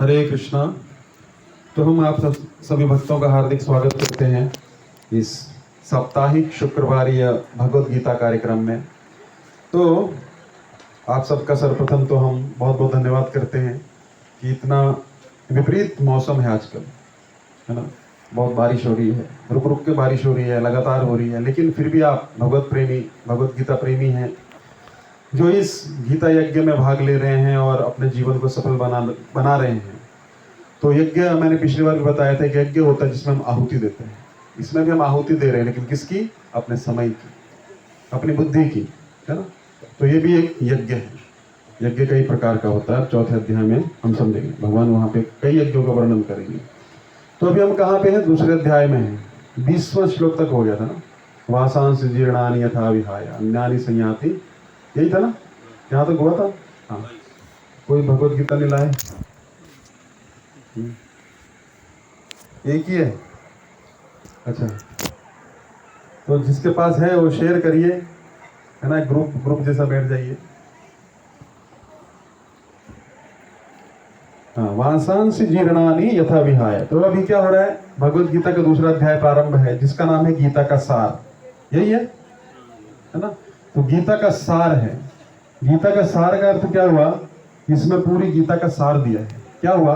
हरे कृष्णा। तो हम आप सभी भक्तों का हार्दिक स्वागत करते हैं इस साप्ताहिक शुक्रवारीय भगवद गीता कार्यक्रम में। तो आप सबका सर्वप्रथम तो हम बहुत बहुत धन्यवाद करते हैं कि इतना विपरीत मौसम है आजकल, है ना। बहुत बारिश हो रही है, रुक रुक के बारिश हो रही है, लगातार हो रही है, लेकिन फिर भी आप भगवत प्रेमी, भगवत गीता प्रेमी हैं जो इस गीता यज्ञ में भाग ले रहे हैं और अपने जीवन को सफल बना रहे हैं। तो यज्ञ मैंने पिछली बार भी बताया था कि यज्ञ होता है जिसमें हम आहुति देते हैं। इसमें भी हम आहुति दे रहे हैं, लेकिन किसकी? अपने समय की, अपनी बुद्धि की, है ना। तो ये भी एक यज्ञ है। यज्ञ कई प्रकार का होता है, चौथे अध्याय में हम समझेंगे। भगवान वहाँ पे कई यज्ञों का वर्णन करेंगे। तो अभी हम कहाँ पे हैं? दूसरे अध्याय में हैं। 20वां श्लोक तक हो गया था ना। वासांस जीर्णानि यथा विहाय अन्यानि संयाति, यही था ना, यहाँ तक हुआ था। हाँ, कोई भगवत गीता नहीं लाए? एक ही है, अच्छा। तो जिसके पास है वो शेयर करिए, है ना, ग्रुप जैसा बैठ जाइए। हाँ, वासांस जीर्णानि यथा विहाय। तो अभी क्या हो रहा है? भगवत गीता का दूसरा अध्याय प्रारंभ है जिसका नाम है गीता का सार। यही है ना। तो गीता का सार है। गीता का सार का अर्थ क्या हुआ? इसमें पूरी गीता का सार दिया है। क्या हुआ?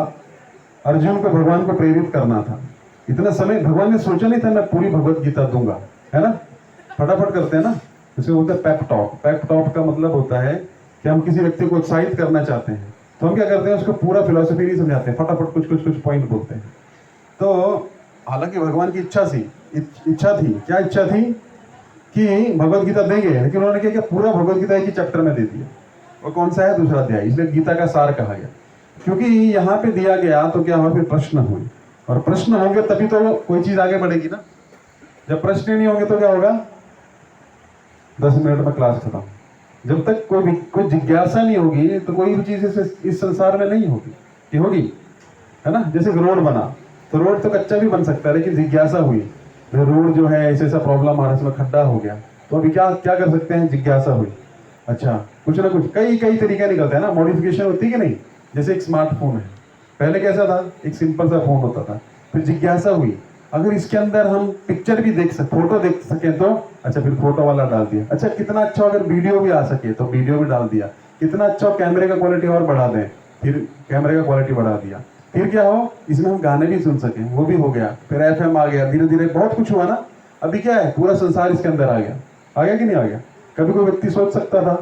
अर्जुन को भगवान को प्रेरित करना था। इतना समय भगवान ने सोचा नहीं था मैं पूरी भगवत गीता दूंगा, है ना। फटाफट करते हैं ना, इसे बोलते हैं पेप टॉक। पेप टॉक का मतलब होता है कि हम किसी व्यक्ति को उत्साहित करना चाहते हैं तो हम क्या करते हैं, उसको पूरा फिलॉसफी नहीं समझाते, फटाफट कुछ पॉइंट बोलते हैं। तो हालांकि भगवान की इच्छा थी, क्या इच्छा थी कि भगवत गीता देंगे, लेकिन उन्होंने क्या किया? पूरा भगवत गीता एक ही चैप्टर में दे दिया। और कौन सा है? दूसरा अध्याय। इसलिए गीता का सार कहा गया, क्योंकि यहाँ पे दिया गया तो क्या हुआ? फिर प्रश्न हुए, और प्रश्न होंगे तभी तो कोई चीज आगे बढ़ेगी ना। जब प्रश्न नहीं होंगे तो क्या होगा? 10 मिनट में क्लास खत्म। जब तक कोई जिज्ञासा नहीं होगी तो कोई भी चीज इस संसार में नहीं होगी। कि होगी, है ना। जैसे रोड बना, तो रोड तो कच्चा भी बन सकता है, लेकिन जिज्ञासा हुई, रोड जो है ऐसा प्रॉब्लम आ रहा है, इसमें खड्डा हो गया, तो अभी क्या कर सकते हैं? जिज्ञासा हुई। अच्छा, कुछ ना कुछ कई तरीके निकलते हैं ना, मॉडिफिकेशन होती है कि नहीं। जैसे एक स्मार्टफोन है, पहले कैसा था? एक सिंपल सा फोन होता था, फिर जिज्ञासा हुई, अगर इसके अंदर हम पिक्चर भी देख सके, फोटो देख सके तो अच्छा, फिर फोटो वाला डाल दिया। अच्छा, कितना अच्छा अगर वीडियो भी आ सके तो वीडियो भी डाल दिया। कितना अच्छा कैमरे का क्वालिटी और बढ़ा दें, फिर कैमरे का क्वालिटी बढ़ा दिया। फिर क्या हो? इसमें हम गाने भी सुन सकें, वो भी हो गया। फिर FM आ गया, धीरे धीरे बहुत कुछ हुआ ना। अभी क्या है? पूरा संसार इसके अंदर आ गया कि नहीं आ गया? कभी कोई व्यक्ति सोच सकता था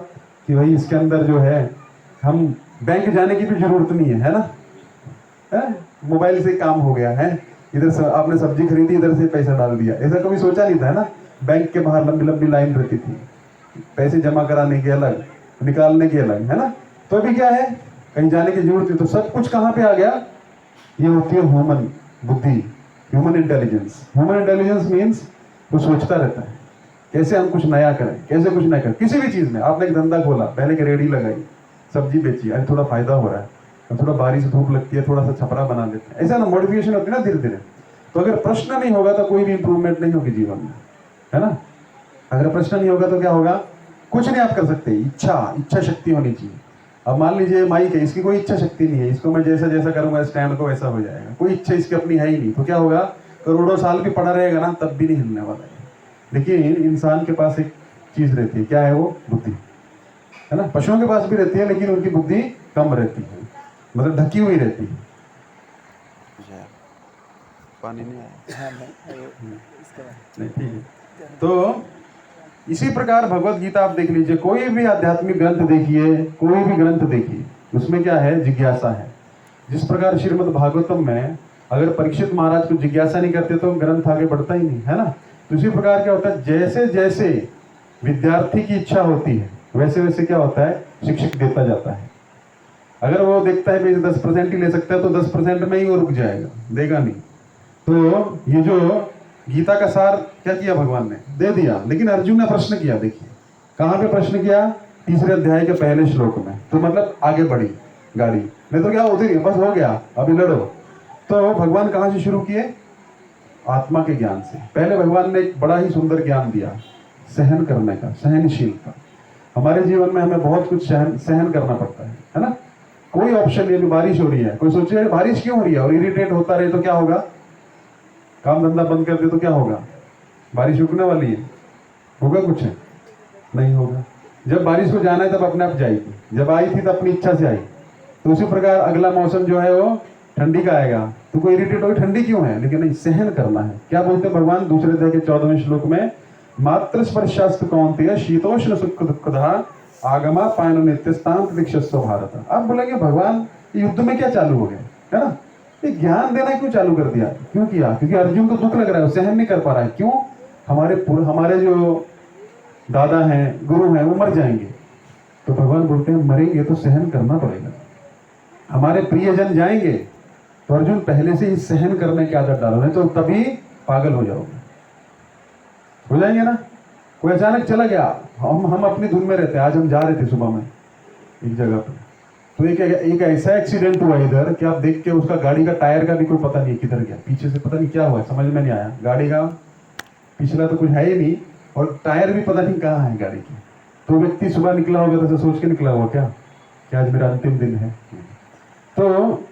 कि भाई इसके अंदर जो है हम बैंक जाने की भी जरूरत नहीं है ना, मोबाइल से काम हो गया है। इधर से आपने सब्जी खरीदी, इधर से पैसा डाल दिया। ऐसा कभी सोचा नहीं था, है ना। बैंक के बाहर लंबी लंबी लाइन रहती थी, पैसे जमा कराने की अलग, निकालने की अलग, है ना। तो अभी क्या है? कहीं जाने की जरूरत नहीं, तो सब कुछ कहाँ पे आ गया? ये होती है ह्यूमन बुद्धि, human intelligence. Human intelligence means वो सोचता रहता है कैसे हम कुछ नया करें, कैसे कुछ नया करें। किसी भी चीज में आपने एक धंधा खोला, पहले की रेडी लगाई, सब्जी बेची, अरे थोड़ा फायदा हो रहा है, थोड़ा बारिश धूप लगती है, थोड़ा सा छपरा बना लेते हैं, ऐसा ना मॉडिफिकेशन होती है ना धीरे धीरे। तो अगर प्रश्न नहीं होगा तो कोई भी इंप्रूवमेंट नहीं होगी जीवन में, है ना। अगर प्रश्न नहीं होगा तो क्या होगा? कुछ नहीं आप कर सकते। इच्छा शक्ति होनी चाहिए। अब मान लीजिए माइक है, इसकी कोई इच्छा शक्ति नहीं है, इसको मैं जैसा करूंगा स्टैंड को वैसा हो जाएगा, कोई इच्छा इसकी अपनी है ही नहीं। तो क्या होगा? करोड़ों साल भी पड़ा रहेगा ना, तब भी नहीं हिलने वाला है। लेकिन इंसान के पास एक चीज रहती है, क्या है वो? बुद्धि, है ना। पशुओं के पास भी रहती है, लेकिन उनकी बुद्धि कम रहती है, मतलब ढकी हुई रहती है। पानी नहीं आया? नहीं, ठीक है। तो इसी प्रकार भगवत गीता आप देख लीजिए, कोई भी आध्यात्मिक ग्रंथ देखिए, कोई भी ग्रंथ देखिए, उसमें क्या है? जिज्ञासा है। जिस प्रकार श्रीमद् भागवतम में अगर परीक्षित महाराज को जिज्ञासा नहीं करते तो ग्रंथ आगे बढ़ता ही नहीं, है ना। तो इसी प्रकार क्या होता है? जैसे जैसे विद्यार्थी की इच्छा होती है वैसे वैसे क्या होता है? शिक्षक देता जाता है। अगर वो देखता है कि 10% ही ले सकता है तो 10% में ही वो रुक जाएगा, देगा नहीं। तो ये जो गीता का सार क्या किया भगवान ने? दे दिया। लेकिन अर्जुन ने प्रश्न किया, देखिए कहां पे प्रश्न किया? तीसरे अध्याय के पहले श्लोक में। तो मतलब आगे बढ़ी गाड़ी, नहीं तो क्या उधर ही बस हो गया, अभी लड़ो। तो भगवान कहां से शुरू किए? आत्मा के ज्ञान से। पहले भगवान ने एक बड़ा ही सुंदर ज्ञान दिया, सहन करने का, सहनशीलता। हमारे जीवन में हमें बहुत कुछ सहन करना पड़ता है ना। कोई ऑप्शन नहीं, अभी बारिश हो रही है, कोई सोचे अरे बारिश क्यों हो रही है और इरिटेट होता रहे तो क्या होगा, काम धंधा बंद कर दे तो क्या होगा, बारिश रुकने वाली है, होगा कुछ है? नहीं होगा। जब बारिश को जाना है तब अपने आप जाएगी, जब आई थी तब अपनी इच्छा से आई। तो उसी प्रकार अगला मौसम जो है वो ठंडी का आएगा, तो कोई इरिटेट होगी ठंडी क्यों है, लेकिन नहीं, सहन करना है। क्या बोलते हैं भगवान दूसरे अध्याय के 14वें श्लोक में, मात्र स्पर्शास्तु कौन्तेय शीतोष्ण सुख दुःखदा आगमा पायन नित्यस्तांत दीक्षस्व भारत। आप बोलेंगे भगवान युद्ध में क्या चालू हो गया, है ना, ये ज्ञान देना क्यों चालू कर दिया, क्यों किया? क्योंकि अर्जुन को दुख लग रहा है, सहन नहीं कर पा रहा है। क्यों? हमारे जो दादा हैं, गुरु हैं, वो मर जाएंगे। तो भगवान बोलते हैं मरेंगे तो सहन करना पड़ेगा। हमारे प्रियजन जाएंगे तो अर्जुन पहले से ही सहन करने की आदत डालो, नहीं तो तभी पागल हो जाओगे, हो जाएंगे ना। कोई अचानक चला गया, हम अपनी धुन में रहते हैं। आज हम जा रहे थे सुबह में एक जगह पे, तो एक ऐसा एक्सीडेंट हुआ इधर कि आप देख के उसका गाड़ी का टायर का भी कोई पता नहीं किधर गया, पीछे से पता नहीं क्या हुआ, समझ में नहीं आया। गाड़ी का पिछला तो कुछ है ही नहीं और टायर भी पता नहीं कहाँ है गाड़ी की। तो व्यक्ति सुबह निकला होगा तो सोच के निकला होगा क्या कि आज मेरा अंतिम दिन है। तो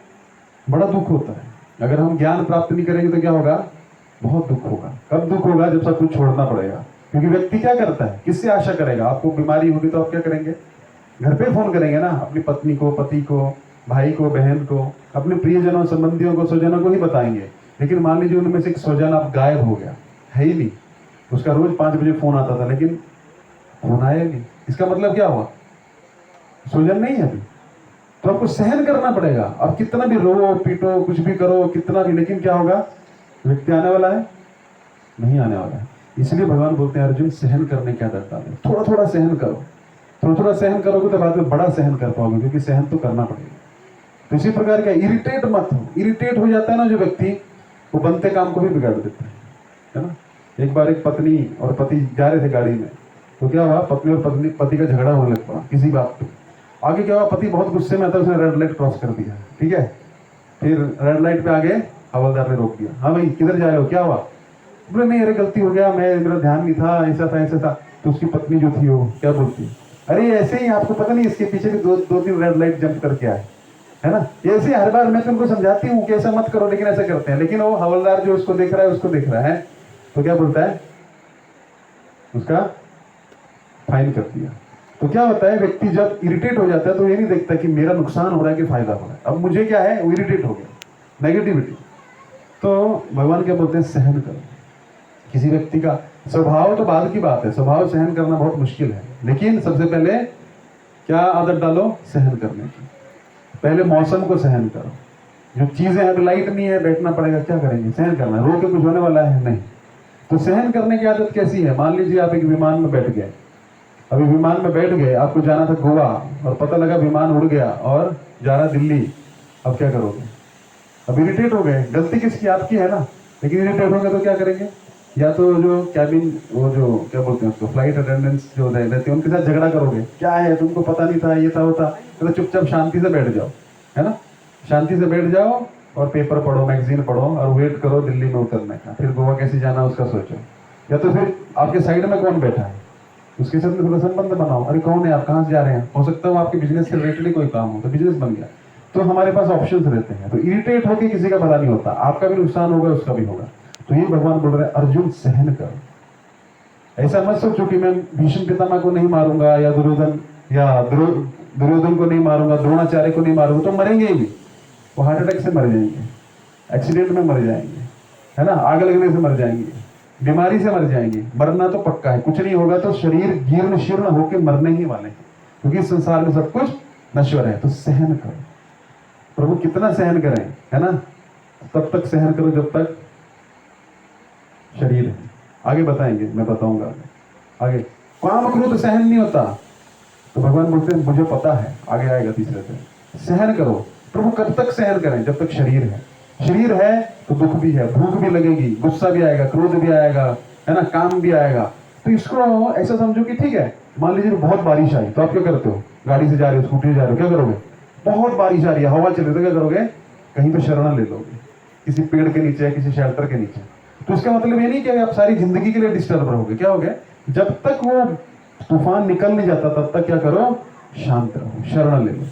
बड़ा दुख होता है। अगर हम ज्ञान प्राप्त नहीं करेंगे तो क्या होगा, बहुत दुख होगा। कब दुख होगा? जब सब कुछ छोड़ना पड़ेगा। क्योंकि व्यक्ति क्या करता है, किससे आशा करेगा? आपको बीमारी होगी तो आप क्या करेंगे, घर पे फोन करेंगे ना, अपनी पत्नी को, पति को, भाई को, बहन को, अपने प्रियजनों, संबंधियों को, स्वजनों को ही बताएंगे। लेकिन मान लीजिए उनमें से एक स्वजन आप गायब हो गया, है ही नहीं, उसका रोज 5 बजे फोन आता था लेकिन फोन आया नहीं, इसका मतलब क्या हुआ, स्वजन नहीं है अभी। तो आपको सहन करना पड़ेगा। अब कितना भी रो पीटो, कुछ भी करो, कितना भी, लेकिन क्या होगा, व्यक्ति आने वाला है, नहीं आने वाला है। इसलिए भगवान बोलते हैं अर्जुन सहन करने की आदत डालो, थोड़ा थोड़ा सहन करो, थोड़ा थोड़ा सहन करोगे तो बाद में बड़ा सहन कर पाओगे, क्योंकि सहन तो करना पड़ेगा। तो इसी प्रकार का इरिटेट मत हो। इरिटेट हो जाता है ना जो व्यक्ति, वो बनते काम को भी बिगाड़ देता है ना। एक बार एक पत्नी और पति जा रहे थे गाड़ी में, तो क्या हुआ, पत्नी और पति का झगड़ा होने लग पड़ा किसी बात पे। आगे क्या हुआ, पति बहुत गुस्से में आता, उसने रेड लाइट क्रॉस कर दिया, ठीक है। फिर रेड लाइट पे आगे हवलदार ने रोक दिया, हाँ भाई किधर जा रहे हो, क्या हुआ? बोले नहीं अरे गलती हो गया, मेरा ध्यान नहीं था, ऐसा था ऐसा था। तो उसकी पत्नी जो थी वो क्या बोलती, अरे ऐसे ही, आपको पता नहीं इसके पीछे भी दो 3 रेड लाइट जंप करके आए, है ना। ऐसे हर बार मैं तुमको समझाती हूँ कि ऐसा मत करो, लेकिन ऐसा करते हैं। लेकिन वो हवलदार जो उसको देख रहा है, उसको देख रहा है, तो क्या बोलता है, उसका फाइन कर दिया। तो क्या होता है, व्यक्ति जब इरिटेट हो जाता है तो ये नहीं देखता कि मेरा नुकसान हो रहा है कि फायदा हो रहा है। अब मुझे क्या है, वो इरिटेट हो गया, नेगेटिविटी। तो भगवान क्या बोलते हैं, सहन करो। किसी व्यक्ति का स्वभाव तो बाद की बात है, स्वभाव सहन करना बहुत मुश्किल है, लेकिन सबसे पहले क्या आदत डालो, सहन करने की। पहले मौसम को सहन करो, जो चीजें अब लाइट नहीं है, बैठना पड़ेगा, क्या करेंगे, सहन करना, रो के कुछ होने वाला है नहीं। तो सहन करने की आदत कैसी है, मान लीजिए आप एक विमान में बैठ गए, अभी विमान में बैठ गए, आपको जाना था गोवा और पता लगा विमान उड़ गया और जा रहा दिल्ली, अब क्या करोगे? अब इरिटेट हो गए, गलती किसकी, आपकी है ना, लेकिन इरिटेट हो गए तो क्या करेंगे, या तो जो कैबिन, वो जो क्या बोलते हैं उसको, फ्लाइट अटेंडेंट्स जो रहते हैं उनके साथ झगड़ा करोगे, क्या है तुमको पता नहीं था, ये था वो था। तो चुपचाप शांति से बैठ जाओ, है ना, शांति से बैठ जाओ और पेपर पढ़ो, मैगजीन पढ़ो और वेट करो दिल्ली में उतरने का, फिर गोवा कैसे जाना उसका सोचो। या तो फिर आपके साइड में कौन बैठा है, उसके साथ में थोड़ा संबंध बनाओ, अरे कौन है आप, कहाँ से जा रहे हैं, हो सकता है आपके बिजनेस से रिलेटेड कोई काम हो, तो बिजनेस बन गया। तो हमारे पास ऑप्शंस रहते हैं। तो इरिटेट होकर किसी का भला नहीं होता, आपका भी नुकसान होगा, उसका भी होगा। तो ये भगवान बोल रहे हैं अर्जुन सहन करो। ऐसा मत सोचो कि मैं भीष्म पितामह को नहीं मारूंगा, या दुर्योधन को नहीं मारूंगा, द्रोणाचार्य को नहीं मारूंगा, तो मरेंगे ही, वो हार्ट अटैक से मर जाएंगे, एक्सीडेंट में मर जाएंगे, है ना, आग लगने से मर जाएंगे, बीमारी से मर जाएंगे। मरना तो पक्का है, कुछ नहीं होगा तो शरीर जीर्ण शीर्ण होकर मरने ही वाले हैं, क्योंकि इस संसार में सब कुछ नश्वर है। तो सहन करो। प्रभु कितना सहन करें, है ना, तब तक सहन करो जब तक शरीर है। आगे बताएंगे, मैं बताऊंगा आगे। काम क्रोध सहन नहीं होता, तो भगवान बोलते हैं मुझे पता है, आगे आएगा तीसरे से। सहन करो। प्रभु कब तक सहन करें, जब तक शरीर है। शरीर है तो दुख भी है, भूख भी लगेगी, गुस्सा भी आएगा, क्रोध भी आएगा, है ना, काम भी आएगा। तो इसको ऐसा समझो कि ठीक है, मान लीजिए बहुत बारिश आई, तो आप क्या करते हो, गाड़ी से जा रहे हो, स्कूटी से जा रहे हो, क्या करोगे, बहुत बारिश आ रही है, हवा चल रही है, तो क्या करोगे, कहीं पे शरण ले लोगे, किसी पेड़ के नीचे या किसी शेल्टर के नीचे। तो इसका मतलब ये नहीं कि आप सारी जिंदगी के लिए डिस्टर्ब रहोगे। क्या हो गया, जब तक वो तूफान निकल नहीं जाता तब तक क्या करो, शांत रहो, शरण ले लो।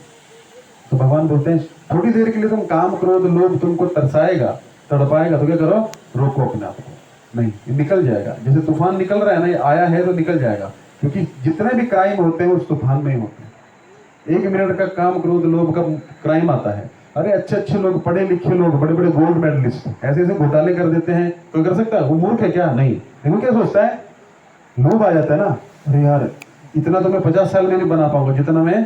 तो भगवान बोलते हैं थोड़ी देर के लिए तुम काम क्रोध लोभ तुमको तरसाएगा, तड़पाएगा, तो क्या करो, रोको अपने आप को, नहीं ये निकल जाएगा। जैसे तूफान निकल रहा है ना, ये आया है तो निकल जाएगा, क्योंकि जितने भी क्राइम होते हैं उस तूफान में ही होते हैं। 1 मिनट का काम क्रोध लोभ का क्राइम आता है, अरे अच्छे अच्छे लोग, पढ़े लिखे लोग, बड़े बड़े गोल्ड मेडलिस्ट ऐसे ऐसे घोटाले कर देते हैं, कोई कर सकता है? वो मूर्ख है क्या? नहीं। देखो क्या सोचता है, लोभ आ जाता है ना, अरे यार इतना तो मैं 50 साल में नहीं बना पाऊंगा जितना मैं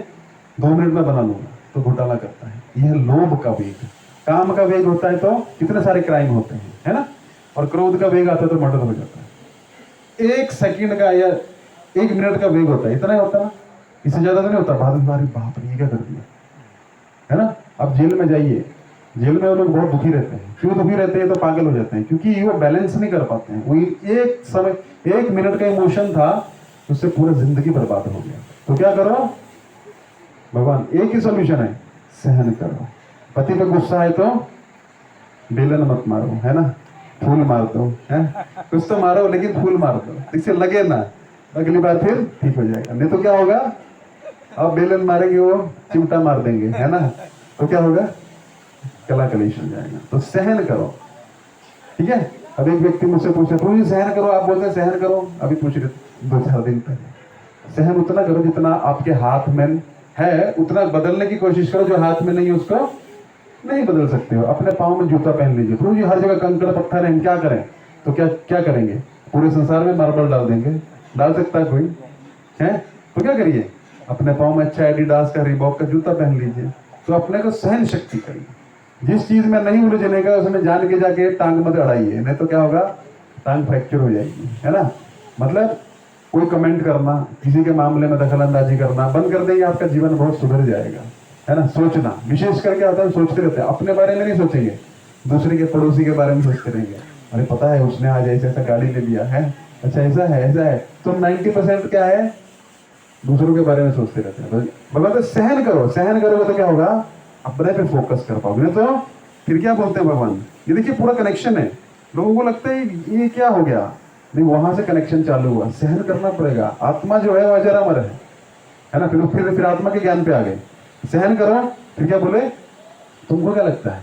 2 मिनट में बना लूंगा, तो घोटाला करता है। यह लोभ का वेग। काम का वेग होता है तो कितने सारे क्राइम होते हैं, है ना, और क्रोध का वेग आता है तो मर्डर हो जाता है। 1 सेकंड का या 1 मिनट का वेग होता है, इतना ही होता है, इससे ज्यादा तो नहीं होता। बाद में बाप रे ये क्या कर दिया, है ना। अब जेल में जाइए, जेल में वो लोग बहुत दुखी रहते हैं। क्यों दुखी रहते हैं? तो पागल हो जाते हैं, क्योंकि वो बैलेंस नहीं कर पाते हैं। वही एक समय 1 मिनट का इमोशन था, उससे पूरा जिंदगी बर्बाद हो गया। तो क्या करो, भगवान एक ही सोल्यूशन है, सहन करो। पति पे गुस्सा है तो बेलन मत मारो, है ना, फूल मार दो, है कुछ तो मारो लेकिन फूल मार दो, इससे लगे ना, अगली बार फिर ठीक हो जाएगा। नहीं तो क्या होगा, अब बेलन मारेंगे वो चिमटा मार देंगे, है ना, तो क्या होगा, कला कलेश हो जाएगा। तो सहन करो, ठीक है। अब एक व्यक्ति मुझसे पूछे प्रभु सहन करो, आप बोलते हैं सहन करो, अभी पूछ रहे 2-4 दिन पहले। सहन उतना करो जितना आपके हाथ में है, उतना बदलने की कोशिश करो। जो हाथ में नहीं है उसको नहीं बदल सकते हो। अपने पाँव में जूता पहन लीजिए। प्रभु जी हर जगह कंकड़ पत्थर है, हम क्या करें? तो क्या करेंगे? पूरे संसार में मार्बल डाल देंगे? डाल सकता है कोई? है तो क्या करिए, अपने पाँव में अच्छा एडिडास का, रिबॉक का जूता पहन लीजिए। तो अपने को सहन शक्ति करिए। जिस चीज में नहीं उलझने का उसमें जान के जाके टांग मत अड़ाइए, नहीं तो क्या होगा, टांग फ्रैक्चर हो जाएगी, है ना। मतलब कोई कमेंट करना, किसी के मामले में दखल अंदाजी करना बंद कर देंगे, आपका जीवन बहुत सुधर जाएगा, है ना। सोचना, विशेष करके आता है सोचते रहते हैं, अपने बारे में नहीं सोचेंगे, दूसरे के पड़ोसी के बारे में सोचते रहेंगे। अरे पता है उसने आज ऐसा ऐसा गाड़ी ले लिया है, अच्छा ऐसा है ऐसा है। तो 90% क्या है, दूसरों के बारे में सोचते रहते हैं। भगवान तो सहन करो, सहन करोगे तो क्या होगा, अपने पे फोकस कर पाओगे। नहीं तो फिर क्या बोलते हैं भगवान, ये देखिए पूरा कनेक्शन है। लोगों को लगता है ये क्या हो गया, नहीं वहां से कनेक्शन चालू हुआ। सहन करना पड़ेगा, आत्मा जो है वो अजर अमर है ना। फिर आत्मा के ज्ञान पे आ गए, सहन करो। फिर क्या बोले, तुमको क्या लगता है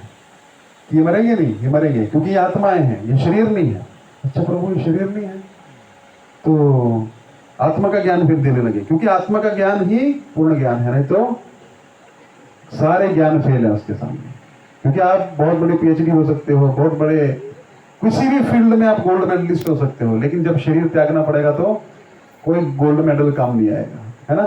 कि ये मरेंगे? नहीं, ये मरेंगे क्योंकि ये आत्माएं हैं, ये शरीर नहीं है। अच्छा प्रभु ये शरीर नहीं है, तो आत्मा का ज्ञान फिर देने लगे, क्योंकि आत्मा का ज्ञान ही पूर्ण ज्ञान है, नहीं तो सारे ज्ञान फेल है उसके सामने। क्योंकि आप बहुत बड़े पीएचडी हो सकते हो, बहुत बड़े किसी भी फील्ड में आप गोल्ड मेडलिस्ट हो सकते हो, लेकिन जब शरीर त्यागना पड़ेगा तो कोई गोल्ड मेडल काम नहीं आएगा, है ना।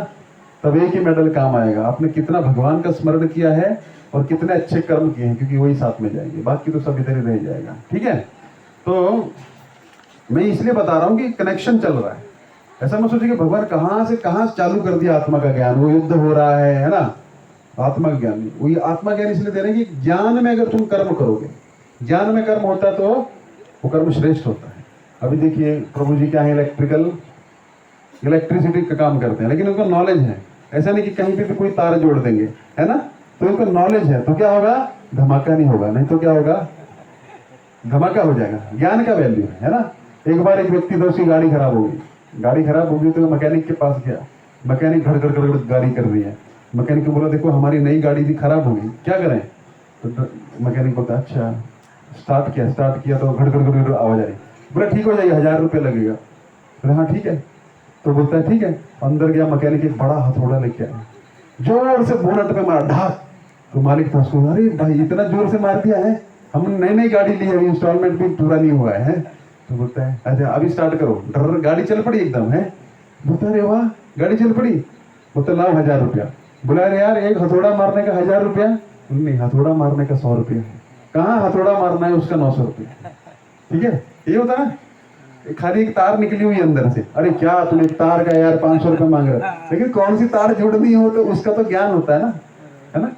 तब एक ही मेडल काम आएगा, आपने कितना भगवान का स्मरण किया है और कितने अच्छे कर्म किए हैं, क्योंकि वही साथ में जाएंगे, बाकी तो सब इधर ही रह जाएगा, ठीक है। तो मैं इसलिए बता रहा हूँ कि कनेक्शन चल रहा है। ऐसा मत सोचिए कि भगवान कहाँ से कहाँ चालू कर दिया आत्मा का ज्ञान, वो युद्ध हो रहा है ना। आत्मा का ज्ञान नहीं, वही आत्मा ज्ञान इसलिए दे रहे हैं कि ज्ञान में अगर तुम कर्म करोगे, ज्ञान में कर्म होता है तो वो कर्म श्रेष्ठ होता है। अभी देखिए प्रभु जी क्या है, इलेक्ट्रिसिटी का काम करते हैं, लेकिन उनको नॉलेज है। ऐसा नहीं कि कहीं पे भी कोई तार जोड़ देंगे, है ना, तो उनको नॉलेज है, तो क्या होगा, धमाका नहीं होगा। नहीं तो क्या होगा, धमाका हो जाएगा। ज्ञान का वैल्यू है ना। एक बार एक व्यक्ति था, उसकी गाड़ी खराब हो गई तो मैकेनिक के पास गया। मैकेनिक घड़ गाड़ी कर रही है। मैकेनिक को बोला देखो हमारी नई गाड़ी थी, खराब हो गई, क्या करें? तो मैकेनिक बोलता अच्छा, स्टार्ट किया तो घड़ आवाज आ रही। बोला ठीक हो जाएगा, 1000 रुपये लगेगा। बोले हाँ ठीक है। तो बोलता है ठीक है। अंदर गया, मैकेनिक एक बड़ा हथौड़ा लेके आया, जोर से बोनट पे मारा, ढाक। तो मालिक था उसको, अरे भाई इतना जोर से मार दिया है, हमने नई गाड़ी ली है, इंस्टॉलमेंट भी पूरा नहीं हुआ है। तो बोलता है अच्छा अभी स्टार्ट करो। गाड़ी चल पड़ी एकदम, है। बोलता अरे वाह गाड़ी चल पड़ी। बोलता लाओ 1000 रुपया। बोला अरे यार एक हथौड़ा मारने का 1000 रुपया? नहीं, हथौड़ा मारने का 100 रुपया है। कहाँ हथौड़ा मारना है उसका 900 रुपया, ठीक है। ये होता है ना, खाली एक तार निकली हुई अंदर से, अरे क्या तुम एक तार का यार 500 रुपया मांग रहे हो, लेकिन कौन सी तार जोड़नी हो तो उसका तो ज्ञान होता है ना।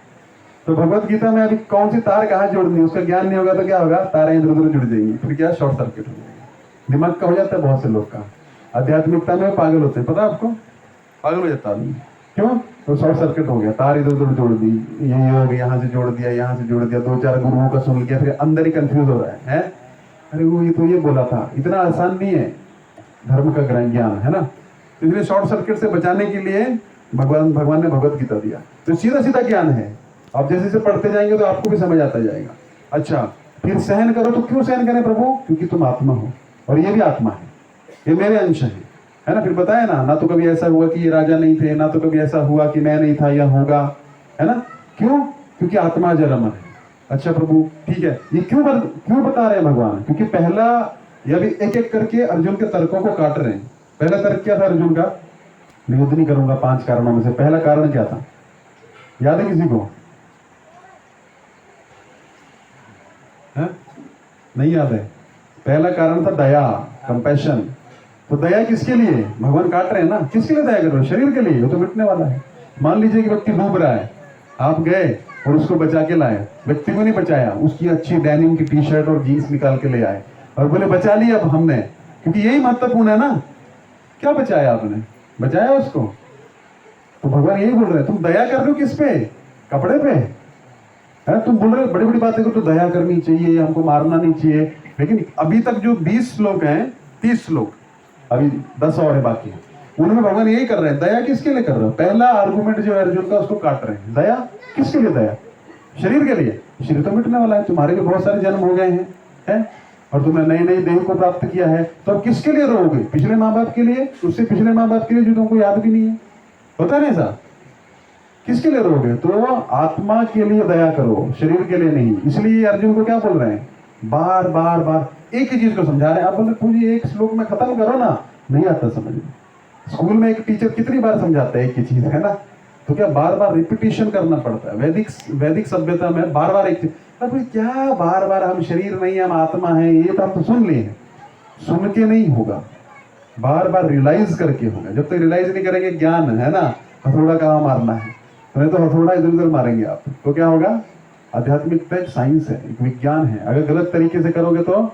तो भगवत गीता में अभी कौन सी तार कहाँ जोड़नी है उसका ज्ञान नहीं होगा तो क्या होगा, तारें इधर उधर जुड़ जाएंगी, फिर क्या शॉर्ट सर्किट हो जाएगा। दिमाग का हो जाता है बहुत से लोग का, आध्यात्मिकता में पागल होते हैं, पता आपको, पागल हो जाता आदमी। क्यों? तो शॉर्ट सर्किट हो गया, तार इधर उधर जोड़ दी, यही हो गया, यहाँ से जोड़ दिया, यहाँ से जोड़ दिया, 2-4 गुरुओं का सुन लिया, फिर अंदर ही कंफ्यूज हो रहा है। अरे वो ये तो ये बोला था, इतना आसान नहीं है धर्म का ज्ञान, है ना। इसलिए शॉर्ट सर्किट से बचाने के लिए भगवान ने भगवत गीता दिया। तो सीधा सीधा ज्ञान है, आप जैसे जैसे पढ़ते जाएंगे तो आपको भी समझ आता जाएगा। अच्छा, फिर सहन करो तो क्यों सहन करें प्रभु? क्योंकि तुम आत्मा हो और ये भी आत्मा है, ये मेरे अंश है ना। फिर बताया ना तो कभी ऐसा हुआ कि ये राजा नहीं थे, ना तो कभी ऐसा हुआ कि मैं नहीं था या होगा, है ना। क्यों? क्योंकि आत्मा जर अमर है। अच्छा प्रभु ठीक है, ये क्यों बता रहे हैं भगवान? क्योंकि पहला, ये भी एक एक करके अर्जुन के तर्कों को काट रहे हैं। पहला तर्क क्या था अर्जुन का? मैं युद्ध नहीं करूंगा 5 कारणों में से पहला कारण क्या था? याद है किसी को? है? नहीं याद है? पहला कारण था दया, कंपैशन। तो दया किसके लिए? भगवान काट रहे हैं ना, किसके लिए दया कर रहे हो? शरीर के लिए, वो तो मिटने वाला है। मान लीजिए कि व्यक्ति डूब रहा है, आप गए और उसको बचा के लाए। व्यक्ति को नहीं बचाया, उसकी अच्छी डेनिम की टी शर्ट और जीन्स निकाल के ले आए और बोले बचा लिया अब हमने, क्योंकि यही महत्वपूर्ण है ना। क्या बचाया आपने? बचाया उसको। तो भगवान यही बोल रहे हैं, तुम दया कर रहे हो किस पे? कपड़े पे है। तुम बोल रहे हो बड़ी बड़ी बातें को तो दया करनी चाहिए, हमको मारना नहीं चाहिए, लेकिन अभी तक जो 20 श्लोक हैं, 30 श्लोक, अभी 10 और है बाकी, उनमें भगवान यही कर रहे हैं। दया किसके लिए कर रहे हो? पहला आर्गुमेंट जो है अर्जुन का, उसको काट रहे हैं। दया किसके लिए? दया शरीर के लिए। शरीर तो मिटने वाला है, तुम्हारे भी बहुत सारे जन्म हो गए हैं और तुमने नई नई देह को प्राप्त किया है, तो अब किसके लिए रोओगे? पिछले माँ बाप के लिए, उससे पिछले माँ बाप के लिए जो तुमको याद भी नहीं है, होता नहीं ऐसा? किसके लिए रोगे? तो आत्मा के लिए दया करो, शरीर के लिए नहीं। इसलिए अर्जुन को क्या बोल रहे हैं? बार बार बार एक ही चीज को समझा रहे हैं। आप बोले पूरी एक श्लोक में खत्म करो ना, नहीं आता समझ में। स्कूल में एक टीचर कितनी बार समझाता है एक ही चीज, है ना। तो क्या बार बार रिपीटिशन करना पड़ता है? वैदिक सभ्यता में बार बार एक चीज, अब क्या बार बार हम शरीर नहीं, हम आत्मा है, ये तो हम तो सुन लिए हैं। सुन के नहीं होगा, बार बार रियलाइज करके होगा। जब तक रियलाइज नहीं करेंगे, ज्ञान है ना, हथौड़ा कहाँ मारना है, नहीं तो हथौड़ा इधर उधर मारेंगे आप, तो क्या होगा? आध्यात्मिकता एक साइंस है, एक विज्ञान है। अगर गलत तरीके से करोगे तो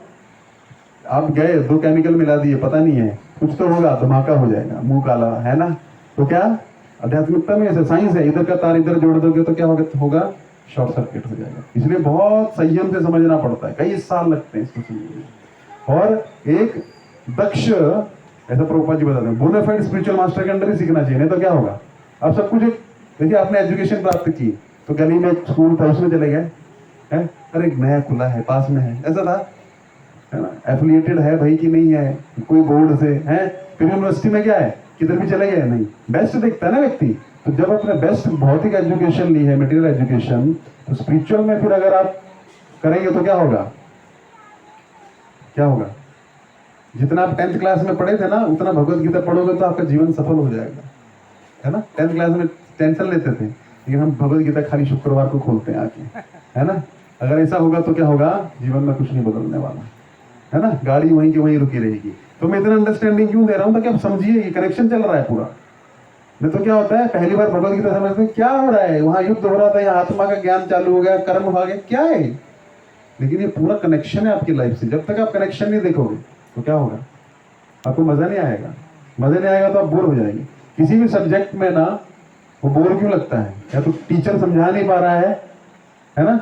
आप गए 2 केमिकल मिला दिए, पता नहीं है, कुछ तो होगा, धमाका हो जाएगा, मुंह काला, है ना। तो क्या आध्यात्मिकता में ऐसे साइंस है, इधर का तार इधर जोड़ दोगे तो क्या होगा? शॉर्ट सर्किट हो जाएगा। इसलिए बहुत संयम से समझना पड़ता है, कई साल लगते हैं इसको समझने। और एक दक्ष, ऐसा प्रभुपाद जी बताते हैं, बोनाफाइड स्पिरिचुअल मास्टर के अंदर ही सीखना चाहिए, नहीं तो क्या होगा? अब सब कुछ देखिए, आपने एजुकेशन प्राप्त की तो गली में स्कूल था, उसमें चले गए, है? अरे एक नया खुला है, पास में है, ऐसा था, है ना। एफिलिएटेड है भाई कि नहीं है, कोई बोर्ड से है। फिर यूनिवर्सिटी में क्या है, किधर भी चले गए, नहीं बेस्ट देखता है ना व्यक्ति। तो जब अपने बेस्ट भौतिक एजुकेशन ली है, मटेरियल एजुकेशन, तो स्पिरिचुअल में फिर अगर आप करेंगे तो क्या होगा? क्या होगा? जितना आप 10th क्लास में पढ़े थे ना, उतना भगवत गीता पढ़ोगे तो आपका जीवन सफल हो जाएगा, है ना। 10th क्लास में टेंशन लेते थे, लेकिन हम भगवत गीता खाली शुक्रवार को खोलते हैं आके, है ना। अगर ऐसा होगा तो क्या होगा? जीवन में कुछ नहीं बदलने वाला, है ना। गाड़ी वहीं की वहीं रुकी रहेगी। तो मैं इतना अंडरस्टैंडिंग क्यों दे रहा हूँ? ताकि आप समझिए ये कनेक्शन चल रहा है पूरा। नहीं तो क्या होता है, पहली बार भगवत गीता समझते हैं, क्या हो रहा है, वहां युद्ध हो रहा था, यहाँ आत्मा का ज्ञान चालू हो गया, कर्म हो गया, क्या है? लेकिन ये पूरा कनेक्शन है आपकी लाइफ से। जब तक आप कनेक्शन नहीं देखोगे तो क्या होगा? आपको मजा नहीं आएगा। मजा नहीं आएगा तो आप बोर हो जाएंगे। किसी भी सब्जेक्ट में ना, वो बोर क्यों लगता है? या तो टीचर समझा नहीं पा रहा है ना,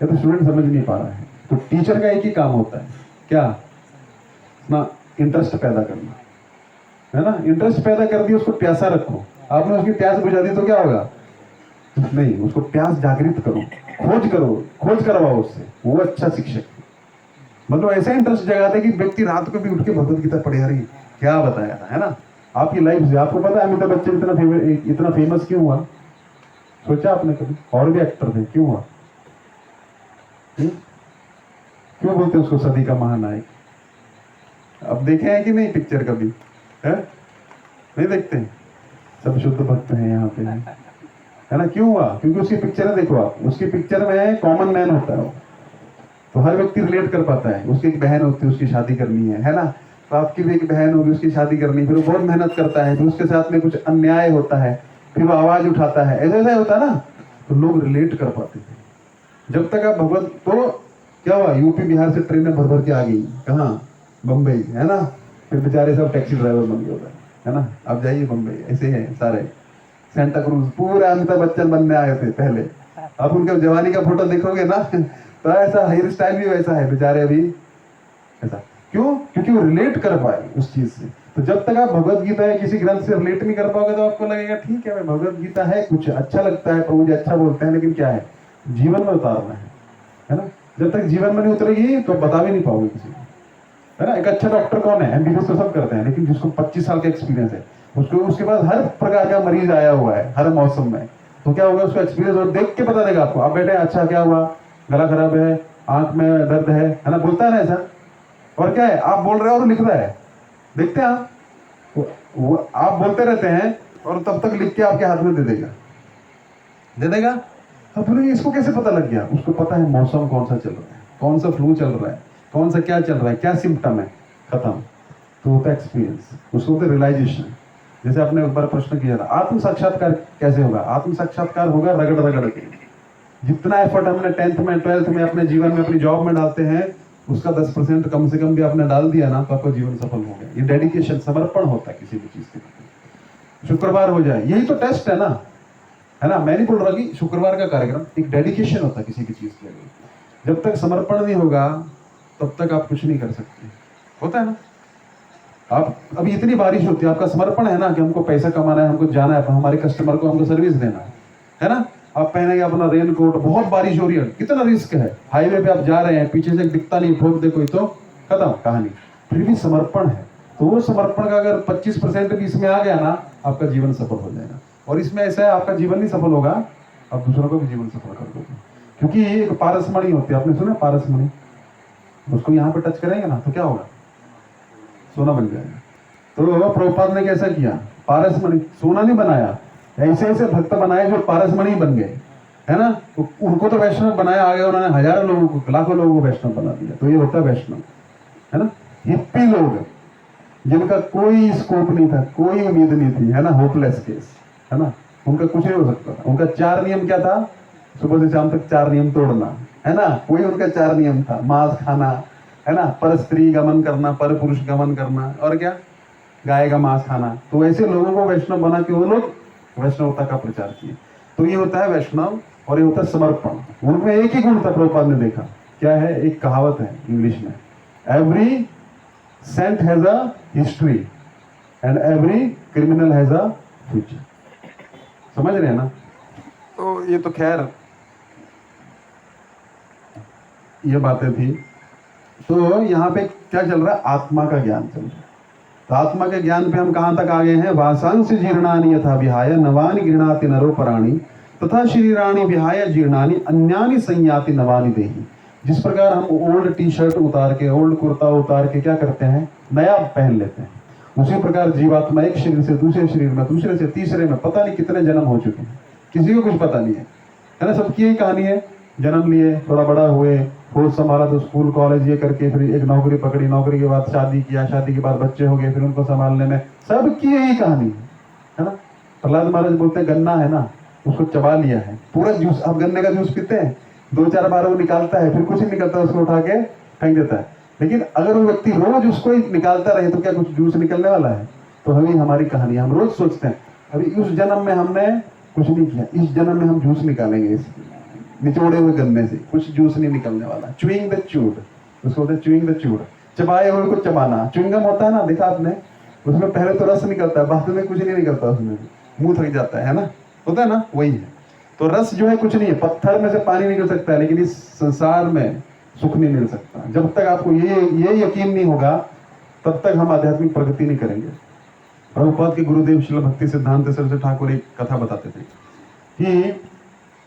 या तो स्टूडेंट समझ नहीं पा रहा है। तो टीचर का एक ही काम होता है, क्या? ना इंटरेस्ट पैदा करना, है ना। इंटरेस्ट पैदा कर दिया, उसको प्यासा रखो। आपने उसकी प्यास बुझा दी तो क्या होगा? नहीं, उसको प्यास जागृत करो, खोज करवाओ उससे, वो अच्छा शिक्षक। मतलब ऐसा इंटरेस्ट जगाते कि व्यक्ति रात को भी उठ के भगवत गीता पढ़े। अरे क्या बताया था, है ना। आपकी लाइफ से आपको पता है अमिताभ बच्चन इतना फेमस क्यों हुआ? सोचा आपने कभी? और भी एक्टर थे, क्यों हुआ? क्यों बोलते हैं उसको सदी का महानायक? अब देखे हैं कि नहीं पिक्चर कभी? है नहीं देखते हैं? सब शुद्ध भक्त हैं यहाँ पे, है ना। क्यों हुआ? क्योंकि उसकी पिक्चर देखो आप, उसकी पिक्चर में कॉमन मैन होता है, तो हर व्यक्ति रिलेट कर पाता है। उसकी एक बहन होती है, उसकी शादी करनी है ना। तो आपकी भी एक बहन होगी, उसकी शादी करनी, फिर वो बहुत मेहनत करता है, फिर उसके साथ में कुछ अन्याय होता है, फिर वो आवाज उठाता है, ऐसा ऐसा होता है ना। तो लोग रिलेट कर पाते थे। जब तक आप भगवत, तो क्या हुआ, यूपी बिहार से ट्रेनें भर भर के आ गई, कहाँ? बम्बई, है ना। फिर बेचारे सब टैक्सी ड्राइवर बन गए, है ना। आप जाइए बम्बई, ऐसे हैं सारे। सेंटा क्रूज पूरे अमिताभ बच्चन बनने आए थे पहले। आप उनके जवानी का फोटो देखोगे ना, तो ऐसा हेयर स्टाइल भी वैसा है, बेचारे अभी ऐसा। क्यों? क्योंकि वो रिलेट कर पाए उस चीज से। तो जब तक आप भगवत गीता या किसी ग्रंथ से रिलेट नहीं कर पाओगे, तो आपको लगेगा ठीक है भाई, भगवत गीता है, कुछ अच्छा लगता है, प्रभु जी अच्छा बोलते हैं, लेकिन क्या है? जीवन में उतारना है ना। जब तक जीवन में नहीं उतरेगी तो बता भी नहीं पाओगे किसी को, है ना। एक अच्छा डॉक्टर कौन है? एमबीबीएस तो सब करते हैं, लेकिन जिसको 25 साल का एक्सपीरियंस है, उसको उसके पास हर प्रकार का मरीज आया हुआ है हर मौसम में, तो क्या होगा उसका एक्सपीरियंस और देख के बता देगा आपको। आप बैठे अच्छा क्या हुआ, गला खराब है, आंख में दर्द है ना, बोलता है ना ऐसा। और क्या है, आप बोल रहे हो और लिख रहा है, देखते हैं आप, वो आप बोलते रहते हैं और तब तक लिख के आपके हाथ में दे देगा। अब बोले इसको कैसे पता लग गया? उसको पता है मौसम कौन सा चल रहा है, कौन सा फ्लू चल रहा है, कौन सा क्या चल रहा है, क्या सिम्टम है, खत्म। तो होता है एक्सपीरियंस, उसको होता है रियलाइजेशन। जैसे आपने एक बार प्रश्न किया था, आत्म साक्षात्कार कैसे होगा? आत्म साक्षात्कार होगा रगड़ रगड़ के। जितना एफर्ट हमने 10th में 12th में अपने जीवन में अपनी जॉब में डालते हैं, उसका 10% कम से कम भी आपने डाल दिया ना, तो आपका जीवन सफल हो गया। ये डेडिकेशन, समर्पण होता है किसी भी चीज के प्रति। शुक्रवार हो जाए, यही तो टेस्ट है ना, है ना। मैं नहीं बोल रहा कि शुक्रवार का कार्यक्रम, एक डेडिकेशन होता है किसी भी चीज के लिए। जब तक समर्पण नहीं होगा तब तक आप कुछ नहीं कर सकते, होता है ना। आप अभी इतनी बारिश होती है, आपका समर्पण है ना कि हमको पैसा कमाना है, हमको जाना है, हमारे कस्टमर को हमको सर्विस देना है ना। आप पहनेंगे अपना रेन कोट, बहुत बारिश हो रही है, कितना रिस्क है, हाईवे पे आप जा रहे हैं, पीछे से दिखता नहीं, ठोक दे कोई तो खत्म कहानी। फिर भी समर्पण है, तो वो समर्पण का अगर 25% भी इसमें आ गया ना, आपका जीवन सफल हो जाएगा। और इसमें ऐसा है, आपका जीवन नहीं सफल होगा, आप दूसरों को भी जीवन सफल कर दोगे। क्योंकि ये एक पारसमणि होती है, आपने सुना पारसमणि? उसको यहाँ पे टच करेंगे ना तो क्या होगा? सोना बन जाएगा। तो प्रभुपाद ने कैसा किया? पारसमणि, सोना नहीं बनाया, ऐसे ऐसे भक्त बनाए जो पारसमणि बन गए, है ना। तो उनको तो वैष्णव बनाया, आगे उन्होंने हजारों लोगों को, लाखों लोगों को वैष्णव बना दिया। तो ये होता है वैष्णव, है ना। हिप्पी लोग जिनका कोई स्कोप नहीं था, कोई उम्मीद नहीं थी, है ना, होपलेस केस, है ना, उनका कुछ नहीं हो सकता था। उनका 4 नियम क्या था? सुबह से शाम तक 4 नियम तोड़ना, है ना। कोई उनका 4 नियम था, मांस खाना, है ना, पर स्त्री गमन करना, पर पुरुष गमन करना, और क्या, गाय का मांस खाना। तो ऐसे लोगों को वैष्णव बना के वो लोग वैष्णवता का प्रचार किए। तो ये होता है वैष्णव, और ये होता है समर्पण। उनमें एक ही गुण था, प्रभुपाद ने देखा, क्या है, एक कहावत है इंग्लिश में, every saint has a history and every criminal has a future. समझ रहे हैं ना। तो ये तो खैर ये बातें थी। तो यहाँ पे क्या चल रहा है? आत्मा का ज्ञान चल रहा है। तो आत्मा के ज्ञान पे हम कहाँ तक आ गए हैं? वासांश जीर्णानि यथा विहाय नवानि गृह्णाति नरो पराणि तथा शरीराणि विहाय जीर्णानि अन्यानि संयाति नवानि देहि। जिस प्रकार हम ओल्ड टी शर्ट उतार के, ओल्ड कुर्ता उतार के क्या करते हैं, नया पहन लेते हैं, उसी प्रकार जीवात्मा एक शरीर से दूसरे शरीर में, दूसरे से तीसरे में, पता नहीं कितने जन्म हो चुके हैं, किसी को कुछ पता नहीं है ना। सबकी यही कहानी है, जन्म लिए, थोड़ा बड़ा हुए, होश संभाला तो स्कूल कॉलेज ये करके, फिर एक नौकरी पकड़ी, नौकरी के बाद शादी किया, शादी के बाद बच्चे हो गए, फिर उनको संभालने में, सबकी यही कहानी है ना। प्रहलाद महाराज बोलते हैं गन्ना है ना, उसको चबा लिया है पूरा जूस। आप गन्ने का जूस पीते हैं, 2-4 बार वो निकालता है, फिर कुछ नहीं निकलता, उसको उठा के फेंक देता है। लेकिन अगर वो व्यक्ति रोज उसको ही निकालता रहे तो क्या कुछ जूस निकलने वाला है? तो हमें हमारी कहानी, हम रोज सोचते हैं अभी उस जन्म में हमने कुछ नहीं किया, इस जन्म में हम जूस निकालेंगे, इस निचोड़े हुए गन्ने से कुछ जूस नहीं निकलने वाला। च्यूइंग द च्यूड, उसको बोलते हैं च्यूइंग द च्यूड, चबाए हुए को चबाना। च्युइंगम होता है ना, देखा आपने, उसमें पहले तो रस निकलता है, बाद में कुछ नहीं निकलता, उसमें मुंह थक जाता है ना, होता है ना, वही है। तो रस जो है कुछ नहीं है, पत्थर में से पानी निकल सकता है, लेकिन इस संसार में सुख नहीं मिल सकता। जब तक आपको ये यकीन नहीं होगा, तब तक हम आध्यात्मिक प्रगति नहीं करेंगे। प्रभुपाद के गुरुदेव श्रील भक्ति सिद्धांत सरस्वती ठाकुर एक कथा बताते थे कि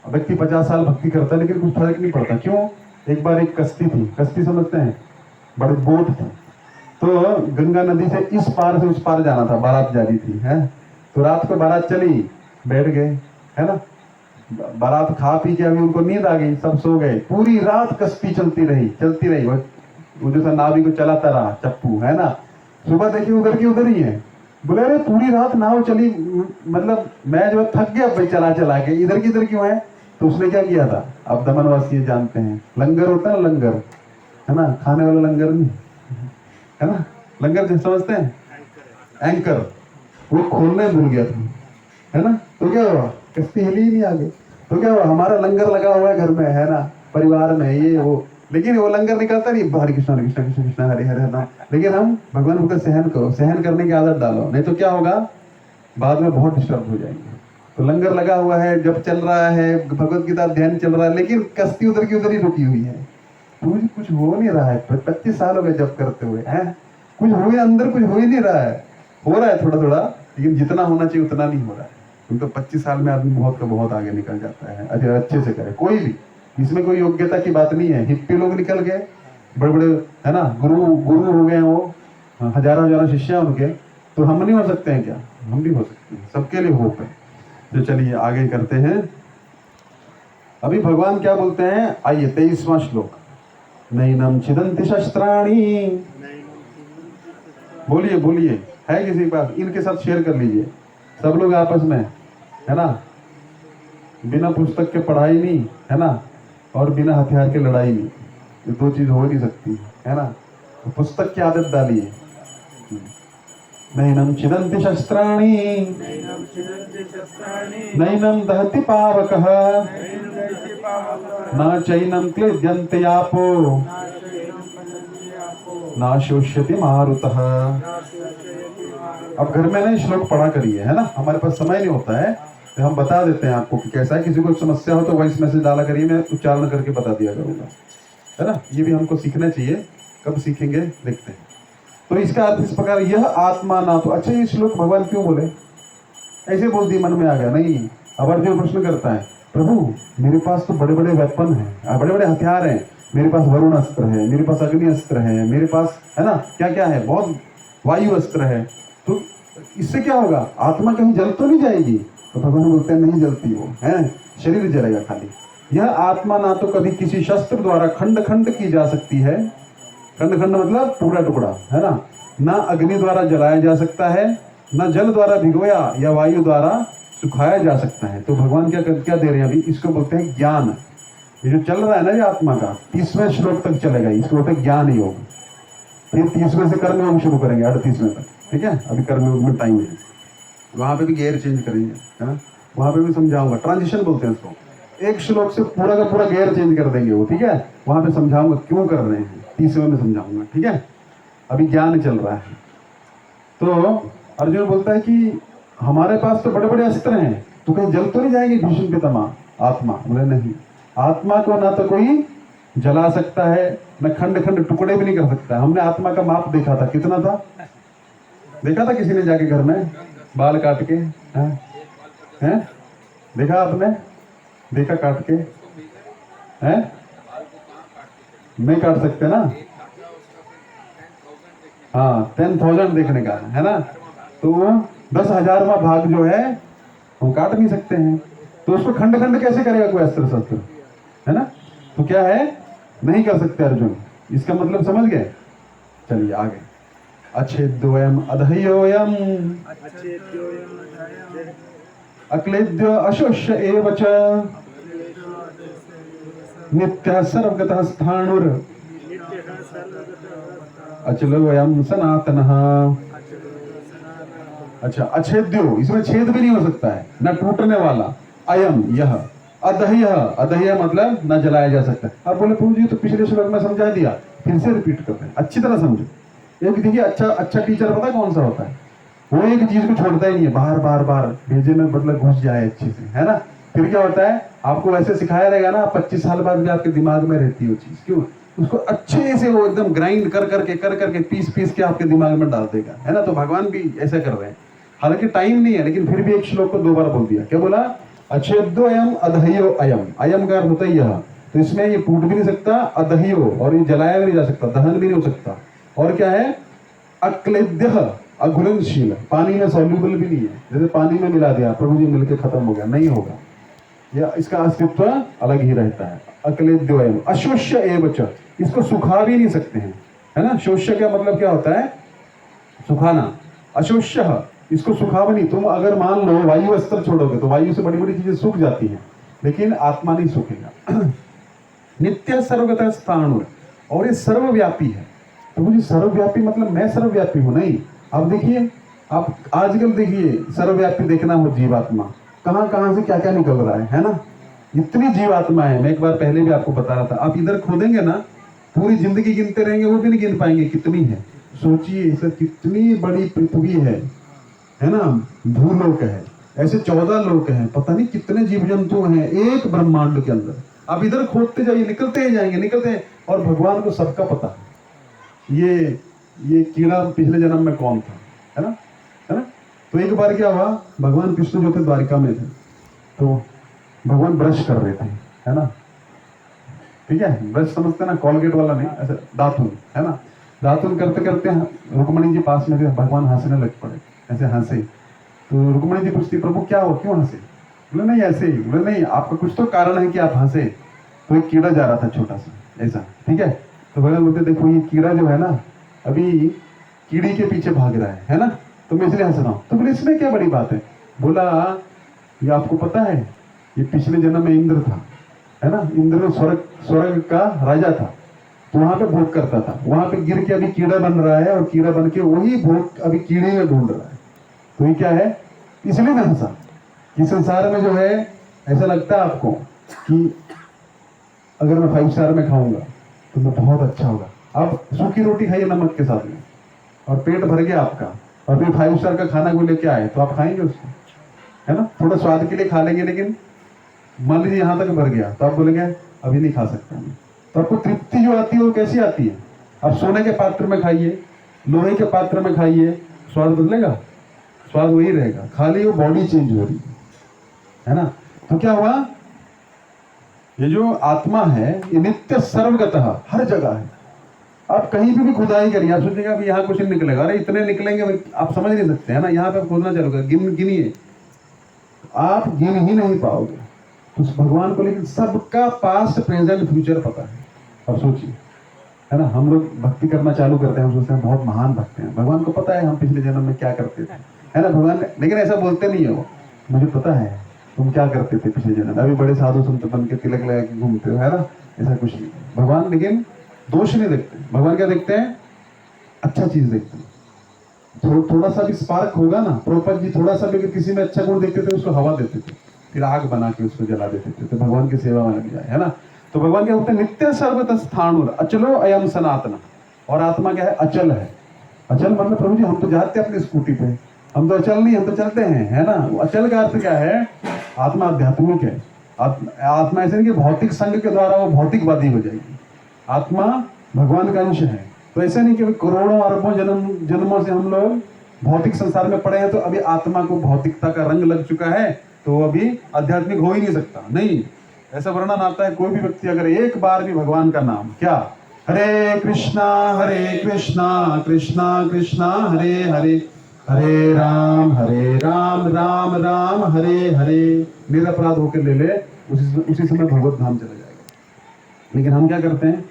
व्यक्ति 50 साल भक्ति करता है लेकिन कुछ फर्क नहीं पड़ता। क्यों? एक बार एक कश्ती थी, कश्ती समझते हैं, बड़ी बोट थी, तो गंगा नदी से इस पार से उस पार जाना था, बारात जा रही थी, है। तो रात को बारात चली, बैठ गए, है ना, बारात खा पी के अभी उनको नींद आ गई, सब सो गए। पूरी रात कश्ती चलती रही, वो जो नावी को चलाता रहा चप्पू, है ना। सुबह देखिए उधर की उधर ही है। बोले अरे पूरी रात नाव चली, मतलब मैं जो थक गया भाई चला चला के, इधर की इधर क्यों है? तो उसने क्या किया था, आप दमनवासी जानते हैं, लंगर होता है, लंगर, है ना, खाने वाला लंगर नहीं, है ना, लंगर जो समझते हैं, एंकर, वो खोलने भूल गया था, है ना। तो क्या हुआ, कश्ती हिली ही नहीं आगे। तो क्या हुआ, हमारा लंगर लगा हुआ है घर में, है ना, परिवार में, ये वो, लेकिन वो लंगर निकलता नहीं, हरे कृष्णा कृष्णा कृष्णा कृष्णा हरे हरे नाम। लेकिन हम भगवान को सहन करो, सहन करने की आदत डालो, नहीं तो क्या होगा, बाद में बहुत डिस्टर्ब हो जाएंगे। तो लंगर लगा हुआ है, जब चल रहा है, भगवत गीता ध्यान चल रहा है, लेकिन कश्ती उधर की उधर ही रुकी हुई है। मुझे कुछ हो नहीं रहा है, 25 साल हो गए जब करते हुए हैं, कुछ हो ही अंदर, कुछ हो ही नहीं रहा है। हो रहा है थोड़ा थोड़ा, लेकिन जितना होना चाहिए उतना नहीं हो रहा है। क्योंकि तो 25 साल में आदमी बहुत का बहुत आगे निकल जाता है, अगर अच्छे से करे कोई भी। इसमें कोई योग्यता की बात नहीं है। हिप्पी लोग निकल गए, बड़े बड़े है ना, गुरु गुरु हो गए, वो हजारों हजारों शिष्य उनके, तो हम नहीं हो सकते हैं क्या? हम भी हो सकते हैं, सबके लिए होप है। तो चलिए आगे करते हैं। अभी भगवान क्या बोलते हैं, आइए 23वां श्लोक। नैनम छिदन्ति शस्त्राणि, बोलिए बोलिए, है किसी के पास? इनके साथ शेयर कर लीजिए सब लोग आपस में, है ना। बिना पुस्तक के पढ़ाई नहीं, है ना, और बिना हथियार के लड़ाई नहीं, ये दो चीज हो नहीं सकती, है ना। तो पुस्तक की आदत डालिए। नैनम छिदन्ति शस्त्राणि, नैनम दहति पावकः, न चैनम क्लेद्यन्ते आपो, न शोष्यति मारुतः। अब घर में ना श्लोक पढ़ा करिए, है ना, हमारे पास समय नहीं होता है, तो हम बता देते हैं आपको कि कैसा है। किसी को समस्या हो तो वॉइस मैसेज डाला करिए, मैं उच्चारण करके बता दिया करूँगा, है ना। ये भी हमको सीखना चाहिए, कब सीखेंगे देखते हैं। तो इसका अर्थ इस प्रकार, यह आत्मा ना तो। अच्छा, ये श्लोक भगवान क्यों बोले? ऐसे बोल दिए, मन में आ गया? नहीं। अब अर्जुन प्रश्न करता है, प्रभु मेरे पास तो बड़े बड़े वेपन हैं, बड़े बड़े हथियार हैं, मेरे पास वरुण अस्त्र है, मेरे पास अग्नि अस्त्र है, मेरे पास, है ना, क्या क्या है, बहुत वायु अस्त्र है, तो इससे क्या होगा? आत्मा कहीं जल तो नहीं जाएगी? तो भगवान बोलते हैं नहीं जलती, वो है शरीर जलेगा खाली। यह आत्मा ना तो कभी किसी शस्त्र द्वारा खंड खंड की जा सकती है, खंड खंड मतलब टुकड़ा टुकड़ा, है ना, ना अग्नि द्वारा जलाया जा सकता है, ना जल द्वारा भिगोया या वायु द्वारा सुखाया जा सकता है। तो भगवान क्या क्या दे रहे हैं अभी? इसको बोलते हैं ज्ञान। ये जो चल रहा है ना ये आत्मा का, 30वें श्लोक तक चलेगा, इसको बोलते हैं ज्ञान योग। फिर 30वें से कर्म योग शुरू करेंगे 38वें तक, ठीक है। अभी कर्म योग में टाइम है, वहां पे भी गेयर चेंज करेंगे, है ना, वहां पे भी समझाऊंगा। ट्रांजिशन बोलते हैं इसको, एक श्लोक से पूरा का पूरा गेयर चेंज कर देंगे वो, ठीक है। वहां पे समझाऊंगा क्यों कर रहे हैं, 30वें में समझाऊंगा, ठीक है। अभी ज्ञान चल रहा है। तो अर्जुन बोलता है कि हमारे पास तो बड़े बड़े अस्त्र हैं, तो कहीं जल तो नहीं जाएगी भीष्म पितामह आत्मा? बोले नहीं, आत्मा को ना तो कोई जला सकता है, न खंड खंड टुकड़े भी नहीं कर सकता। हमने आत्मा का माप देखा था, कितना था? देखा था किसी ने जाके घर में बाल काट के? हैं? देखा आपने? देखा काट के? हैं? नहीं काट सकते ना? हाँ, 10,000 देखने का, है ना। तो 10,000वां भाग जो है हम काट नहीं सकते हैं, तो उसको खंड खंड कैसे करेगा कोई अस्त्र शस्त्र, है ना। तो क्या है, नहीं कर सकते अर्जुन। इसका मतलब समझ गए? चलिए आगे। अच्छेद्योयम अधह्योयम अक्लेद्य अशोष्य एव च नित्यः सर्वगतः स्थाणुर अचलोयम सनातनः। अच्छा, अछेद्यो, इसमें छेद भी नहीं हो सकता है, न टूटने वाला। अयम, यह। अदह्य, अदह्य मतलब न जलाया जा सकता। अब बोले प्रभु जी तो पिछले श्लोक में समझा दिया, फिर से रिपीट करते हैं, अच्छी तरह समझो। एक देखिए, अच्छा टीचर पता कौन सा होता है? वो एक चीज को छोड़ता ही नहीं है, बार बार बार भेजे में मतलब घुस जाए अच्छे से, है ना। फिर क्या होता है, आपको वैसे सिखाया रहेगा ना, 25 साल बाद भी आपके दिमाग में रहती है वो चीज। क्यों? उसको अच्छे से वो एकदम ग्राइंड कर करके पीस के आपके दिमाग में डाल देगा, है ना। तो भगवान भी ऐसा कर रहे हैं, हालांकि टाइम नहीं है, लेकिन फिर भी एक श्लोक को 2 बार बोल दिया। क्या बोला? अच्छेद्योयम अदह्यो अयम। अयम का अर्थ होता है यह, तो इसमें ये टूट भी नहीं सकता, अदह्यो, और ये जलाया भी नहीं जा सकता, दहन भी नहीं हो सकता। और क्या है? अक्लेद्य, अघुलनशील, पानी में सॉल्यूबल भी नहीं है, जैसे पानी में मिला दिया प्रभु जी मिलकर खत्म हो गया, नहीं होगा, या इसका अस्तित्व अलग ही रहता है। अक्लेद्योयम अशोष्य एव च, इसको सुखा भी नहीं सकते हैं, है ना। शोष्य का मतलब क्या होता है? सुखाना। अशोष्य, इसको सुखा भी नहीं। तुम अगर मान लो वायु अस्त्र छोड़ोगे तो वायु से बड़ी बड़ी चीजें सूख जाती हैं, लेकिन आत्मा नहीं सूखेगा। नित्य सर्वगतः स्थाणुर, और ये सर्वव्यापी है। तो मुझे सर्वव्यापी मतलब मैं सर्वव्यापी हूं? नहीं। अब देखिए, आप आजकल देखिए, सर्वव्यापी देखना हो जीवात्मा, कहां कहां से क्या क्या निकल रहा है ना। इतनी जीवात्मा है, मैं एक बार पहले भी आपको बता रहा था। आप इधर खोदेंगे ना, पूरी जिंदगी गिनते रहेंगे, वो भी नहीं गिन पाएंगे कितनी है। सोचिए, इसे कितनी बड़ी पृथ्वी है ना, भूलोक है, ऐसे 14 लोक हैं, पता नहीं कितने जीव जंतु हैं एक ब्रह्मांड के अंदर। आप इधर खोदते जाइए, निकलते ही जाएंगे, निकलते हैं, और भगवान को सबका पता है ये कीड़ा पिछले जन्म में कौन था, है ना, है ना। तो एक बार क्या हुआ, भगवान कृष्ण जो थे द्वारिका में थे, तो भगवान ब्रश कर रहे थे, है ना, ठीक है, ब्रश समझते ना, कॉलगेट वाला नहीं, ऐसे दातुन, है ना। दातुन करते करते रुक्मणी जी पास में थे, भगवान हंसने लग पड़े, ऐसे हंसे। तो रुक्मणी जी पूछती, प्रभु क्या हो, क्यों हंसे? बोले नहीं ऐसे ही। बोले नहीं, आपका कुछ तो कारण है कि आप हंसे। तो एक कीड़ा जा रहा था छोटा सा ऐसा, ठीक है। तो भगवान बोलते देखो ये कीड़ा जो है ना, अभी कीड़ी के पीछे भाग रहा है ना, तो मैं इसलिए हंस रहा हूँ। तो बोले इसमें क्या बड़ी बात है? बोला ये आपको पता है, ये पिछले जन्म में इंद्र था, है ना, इंद्र स्वर्ग का राजा था, तो वहां पे भोग करता था, वहां पे गिर के अभी कीड़ा बन रहा है, और कीड़ा बन के वही भोग अभी कीड़े में ढूंढ रहा है। तो ये क्या है, इसलिए मैं हंसा कि संसार में जो है ऐसा लगता है आपको कि अगर मैं 5 स्टार में खाऊंगा तो मैं बहुत अच्छा होगा। आप सूखी रोटी खाइए नमक के साथ में, और पेट भर गया आपका, और फिर 5 स्टार का खाना कोई लेके आए तो आप खाएंगे उसको, है ना, थोड़ा स्वाद के लिए खा लेंगे, लेकिन मान लीजिए यहाँ तक भर गया तो आप बोलेंगे अभी नहीं खा सकता। तो आपको तृप्ति जो आती है वो कैसी आती है? आप सोने के पात्र में खाइए, लोहे के पात्र में खाइए, स्वाद बदलेगा? स्वाद वही रहेगा, खाली वो बॉडी चेंज हो रही है ना। तो क्या हुआ, ये जो आत्मा है ये नित्य सर्वगतः हर जगह है। आप कहीं भी खुदाई करिए, आप सोचेगा कि यहाँ कुछ नहीं निकलेगा, अरे इतने निकलेंगे आप समझ नहीं सकते, है ना। यहाँ पे खोदना चालू कर, गिनिए, आप गिन ही नहीं पाओगे। तो उस भगवान को लेकिन सबका पास्ट प्रेजेंट फ्यूचर पता है। अब सोचिए, है ना, हम लोग भक्ति करना चालू करते हैं, हम सोचते हैं बहुत महान भक्त हैं, भगवान को पता है हम पिछले जन्म में क्या करते थे, है ना। भगवान लेकिन ऐसा बोलते नहीं हो, मुझे पता है तुम क्या करते थे पिछले जन्म, अभी बड़े साधु संत बन के तिलक लगा के घूमते हो, है ना। ऐसा कुछ नहीं भगवान, लेकिन दोष नहीं देखते भगवान। क्या देखते हैं? अच्छा चीज देखते हैं। थोड़ा सा भी स्पार्क होगा ना, प्रभुपाद जी थोड़ा सा भी किसी में अच्छा गुण देखते थे उसको हवा देते थे, फिर आग बना के उसको जला देते थे, तो भगवान की सेवा में लग जाए, है ना। तो भगवान क्या बोलते हैं, नित्य सर्वत स्थान अचलो अयम सनातन। और आत्मा क्या है? अचल है। अचल मतलब प्रभु जी हम तो जाते अपनी स्कूटी पे, हम तो अचल नहीं, हम तो चलते हैं, है ना। वो अचल का अर्थ क्या है? आत्मा आध्यात्मिक है। आत्मा ऐसे नहीं कि भौतिक संग के द्वारा वो भौतिकवादी हो जाएगी। आत्मा भगवान का अंश है। तो ऐसे नहीं कि करोड़ों अरबों जन्मों से हम लोग भौतिक संसार में पड़े हैं, तो अभी आत्मा को भौतिकता का रंग लग चुका है, तो वो अभी आध्यात्मिक हो ही नहीं सकता। नहीं, ऐसा वर्णन आता है, कोई भी व्यक्ति अगर एक बार भी भगवान का नाम, क्या, हरे कृष्णा कृष्णा कृष्णा हरे हरे, हरे राम राम राम हरे हरे, निरपराध होकर ले ले, उसी समय भगवत धाम चला जाएगा। लेकिन हम क्या करते हैं?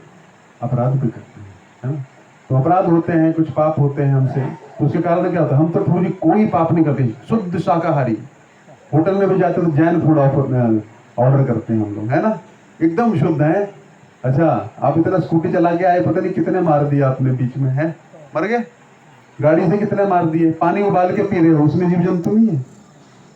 अपराध भी करते हैं, है ना। तो अपराध होते हैं, कुछ पाप होते हैं हमसे, तो उसके कारण क्या होता है? हम तो थोड़ी कोई पाप नहीं करते, शुद्ध शाकाहारी। होटल में भी जाते तो जैन फूड ऑर्डर करते हैं हम लोग, है ना, एकदम शुद्ध है। अच्छा, आप इतना स्कूटी चला के आए, पता नहीं कितने मार दिए आपने बीच में, है, मर गए, गाड़ी से कितने मार दिए, पानी उबाल के पी रहे हो, उसमें जीव जंतु नहीं है।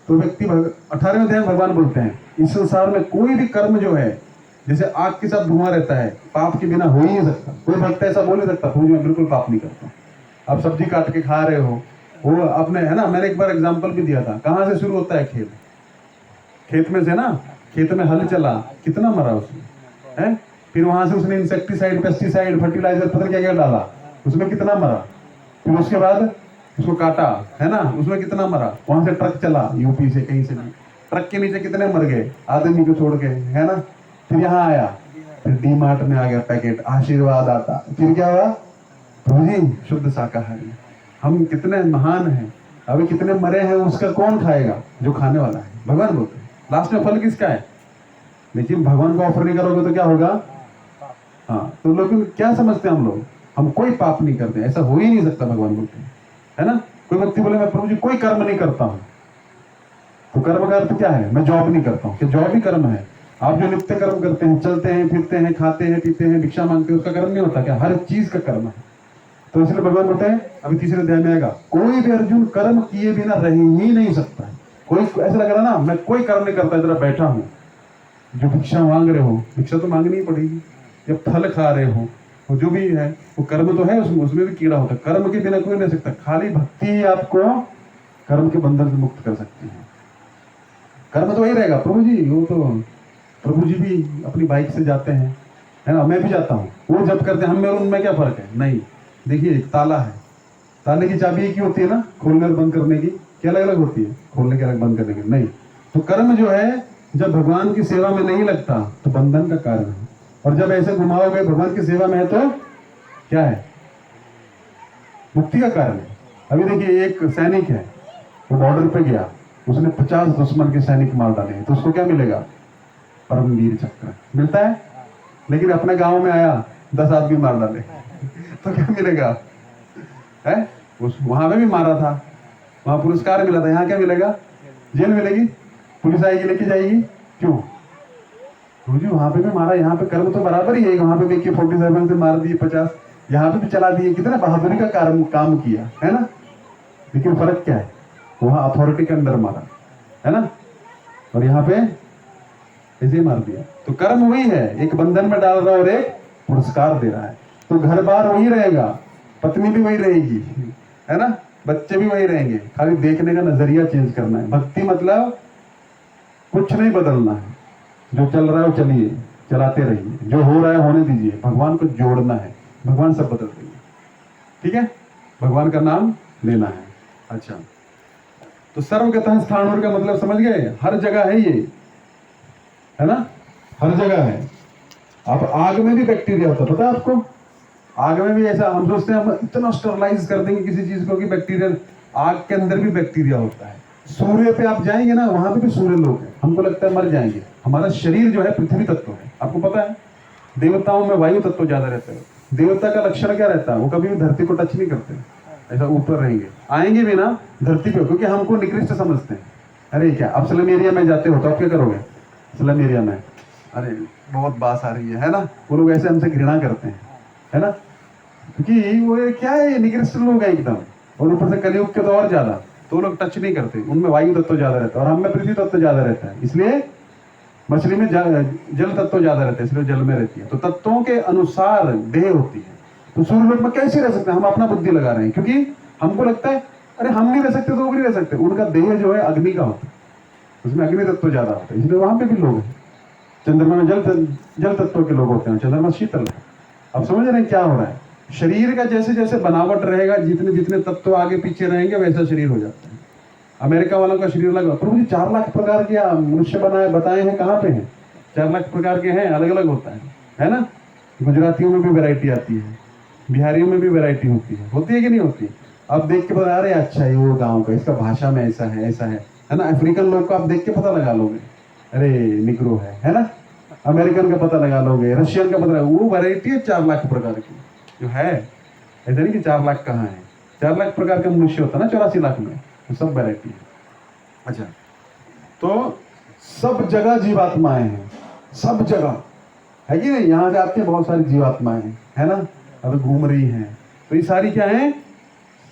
तो व्यक्ति 18वें अध्याय भगवान बोलते हैं, इस संसार में कोई भी कर्म जो है, जैसे आग के साथ धुआं रहता है, पाप के बिना हो ही नहीं सकता। कोई भक्त ऐसा बोल नहीं सकता मुझे मैं बिल्कुल पाप नहीं करता। आप सब्जी काट के खा रहे हो, वो आपने, है ना, मैंने एक बार एग्जांपल भी दिया था, कहाँ से शुरू होता है खेल? खेत में से ना, खेत में हल चला, कितना मरा उसमें, है, फिर वहां से उसने इंसेक्टिसाइड, पेस्टिसाइड, फर्टिलाइजर, पता क्या क्या डाला, उसमें कितना मरा, फिर उसके बाद उसको काटा, है ना, उसमें कितना मरा, वहां से ट्रक चला यूपी से कहीं से भी, ट्रक के नीचे कितने मर गए आदमी को छोड़ के, है ना। फिर यहाँ आया, फिर डी मार्ट में आ गया पैकेट, आशीर्वाद आता, फिर क्या हुआ? प्रभु जी शुद्ध शाकाहारी, हम कितने महान हैं, अभी कितने मरे हैं, उसका कौन खाएगा? जो खाने वाला है, भगवान बोलते हैं। लास्ट में फल किसका है? लेकिन भगवान को ऑफर नहीं करोगे तो क्या होगा? हाँ, तो लोग क्या समझते हैं हम कोई पाप नहीं करते, ऐसा हो ही नहीं सकता, भगवान बोलते हैं, है ना। कोई व्यक्ति बोले मैं प्रभु जी कोई कर्म नहीं करता हूँ, तो कर्म का अर्थ क्या है? मैं जॉब नहीं करता हूँ, क्या जॉब ही कर्म है? आप जो नित्य कर्म करते हैं, चलते हैं, फिरते हैं, खाते हैं, पीते हैं, भिक्षा मांगते हैं, उसका कर्म नहीं होता क्या? हर चीज का कर्म है। तो इसलिए भगवान बोलते हैं, अभी तीसरे अध्याय में आएगा, कोई भी अर्जुन कर्म किए बिना रह ही नहीं सकता है। कोई ऐसा लग रहा ना, मैं कोई कर्म नहीं करता, इधर बैठा हूँ, जो भिक्षा मांग रहे हो, भिक्षा तो मांगनी ही पड़ेगी, जब फल खा रहे हो, वो जो भी है वो कर्म तो है, उसमें भी कीड़ा होता है। कर्म के बिना कोई नहीं सकता, खाली भक्ति ही आपको कर्म के बंधन से मुक्त कर सकती है। कर्म तो वही रहेगा। प्रभु जी वो तो प्रभु जी भी अपनी बाइक से जाते हैं, है ना, मैं भी जाता हूँ, वो जब करते हैं, हम में और उनमें क्या फर्क है? नहीं, देखिए एक ताला है, ताले की चाबी एक ही होती है ना, खोलने और बंद करने की, क्या अलग अलग होती है? खोलने की अलग, बंद करने की नहीं। तो कर्म जो है जब भगवान की सेवा में नहीं लगता तो बंधन का कारण है, और जब ऐसे घुमाओगे भगवान की सेवा में है तो क्या है? मुक्ति का कारण है। अभी देखिए एक सैनिक है, वो बॉर्डर पे गया, उसने 50 दुश्मन के सैनिक मार डाले हैं, तो उसको क्या मिलेगा? परमवीर चक्र मिलता है। लेकिन अपने गांव में आया, 10 आदमी मार डाले तो क्या मिलेगा? है, उस वहां पे भी मारा था, वहां पुरस्कार मिला था, यहाँ क्या मिलेगा? जेल मिलेगी, पुलिस आएगी लेके जाएगी। क्यों? जी वहां पे भी मारा, यहाँ पे कर्म तो बराबर ही है, वहां पे भी 47 से मार दिए 50, यहाँ पे भी चला दिए, कितना बहादुरी का काम किया है ना। लेकिन फर्क क्या है? वहां अथॉरिटी के अंडर मारा है ना, और यहाँ पे ऐसे मार दिया। तो कर्म वही है, एक बंधन में डाल रहा है और एक पुरस्कार दे रहा है। तो घर बार वही रहेगा, पत्नी भी वही रहेगी, है ना, बच्चे भी वही रहेंगे, खाली देखने का नजरिया चेंज करना है। भक्ति मतलब कुछ नहीं बदलना है, जो चल रहा है वो चलिए, चलाते रहिए, जो हो रहा है होने दीजिए, भगवान को जोड़ना है, भगवान सब बदल देंगे। ठीक है, भगवान का नाम लेना है। अच्छा, तो सर्वगतः स्थाणुर का मतलब समझ गए? हर जगह है ये, है ना, हर जगह है। अब आग में भी बैक्टीरिया होता है, पता है आपको? आग में भी ऐसा, हम सोचते हैं हम इतना स्टरलाइज कर देंगे किसी चीज को कि बैक्टीरिया, आग के अंदर भी बैक्टीरिया होता है। सूर्य पे आप जाएंगे ना, वहां पे भी सूर्य लोग हैं, हमको लगता है मर जाएंगे। हमारा शरीर जो है पृथ्वी तत्व है, आपको पता है। देवताओं में वायु तत्व ज्यादा रहता है। देवता का लक्षण क्या रहता है? वो कभी भी धरती को टच नहीं करते, ऐसा ऊपर रहेंगे, आएंगे भी ना धरती पे, क्योंकि हमको निकृष्ट समझते हैं। अरे क्या, आप स्लम एरिया में जाते हो तो आप क्या करोगे? स्लम एरिया में अरे बहुत बास आ रही है ना, वो लोग ऐसे हमसे घृणा करते हैं, है ना, क्योंकि वो क्या है, निकृष्ट लोग हैं एकदम, और ऊपर से कलयुग के तो और ज्यादा, तो लोग टच नहीं करते, उनमें वायु तत्व ज्यादा रहता है, और हम में पृथ्वी तत्व ज्यादा रहता है, इसलिए मछली में जल तत्व ज्यादा रहते हैं, इसलिए जल में रहती है। तो तत्वों के अनुसार देह होती है। तो सूर्य लोक में कैसे रह सकते हैं? हम अपना बुद्धि लगा रहे हैं, क्योंकि हमको लगता है अरे हम नहीं रह सकते तो वो भी रह सकते। उनका देह जो है अग्नि का होता है, उसमें अग्नि तत्व ज्यादा होता है, इसलिए वहां पे भी लोग हैं। चंद्रमा में जल तत्व के लोग होते हैं, चंद्रमा शीतल है। अब समझ रहे हैं क्या हो रहा है? शरीर का जैसे जैसे बनावट रहेगा, जितने जितने तत्व आगे पीछे रहेंगे वैसा शरीर हो जाता है। अमेरिका वालों का शरीर लगा, प्रभु जी 4 लाख प्रकार के मनुष्य बताए हैं, कहाँ पे हैं? 4 लाख प्रकार के हैं, अलग अलग होता है ना। गुजरातियों में भी वैरायटी आती है, बिहारियों में भी वैरायटी होती है कि नहीं होती? आप देख के बता रहे अच्छा ये वो गाँव का, इसका भाषा में ऐसा है ना। अफ्रीकन लोग को आप देख के पता लगा लोगे, अरे निग्रो है ना। अमेरिकन का पता लगा लोगे, रशियन का पता लगा, वो वैरायटी है 4 लाख प्रकार की जो है। ऐसा नहीं कि 4 लाख कहाँ है, 4 लाख प्रकार का मनुष्य होता है ना 84 लाख में, तो सब वैरायटी है। अच्छा, तो सब जगह जीवात्माएं हैं, सब जगह है कि नहीं। यहाँ से आपके बहुत सारी जीवात्माएं हैं, है ना, अब घूम रही हैं। तो ये सारी क्या है?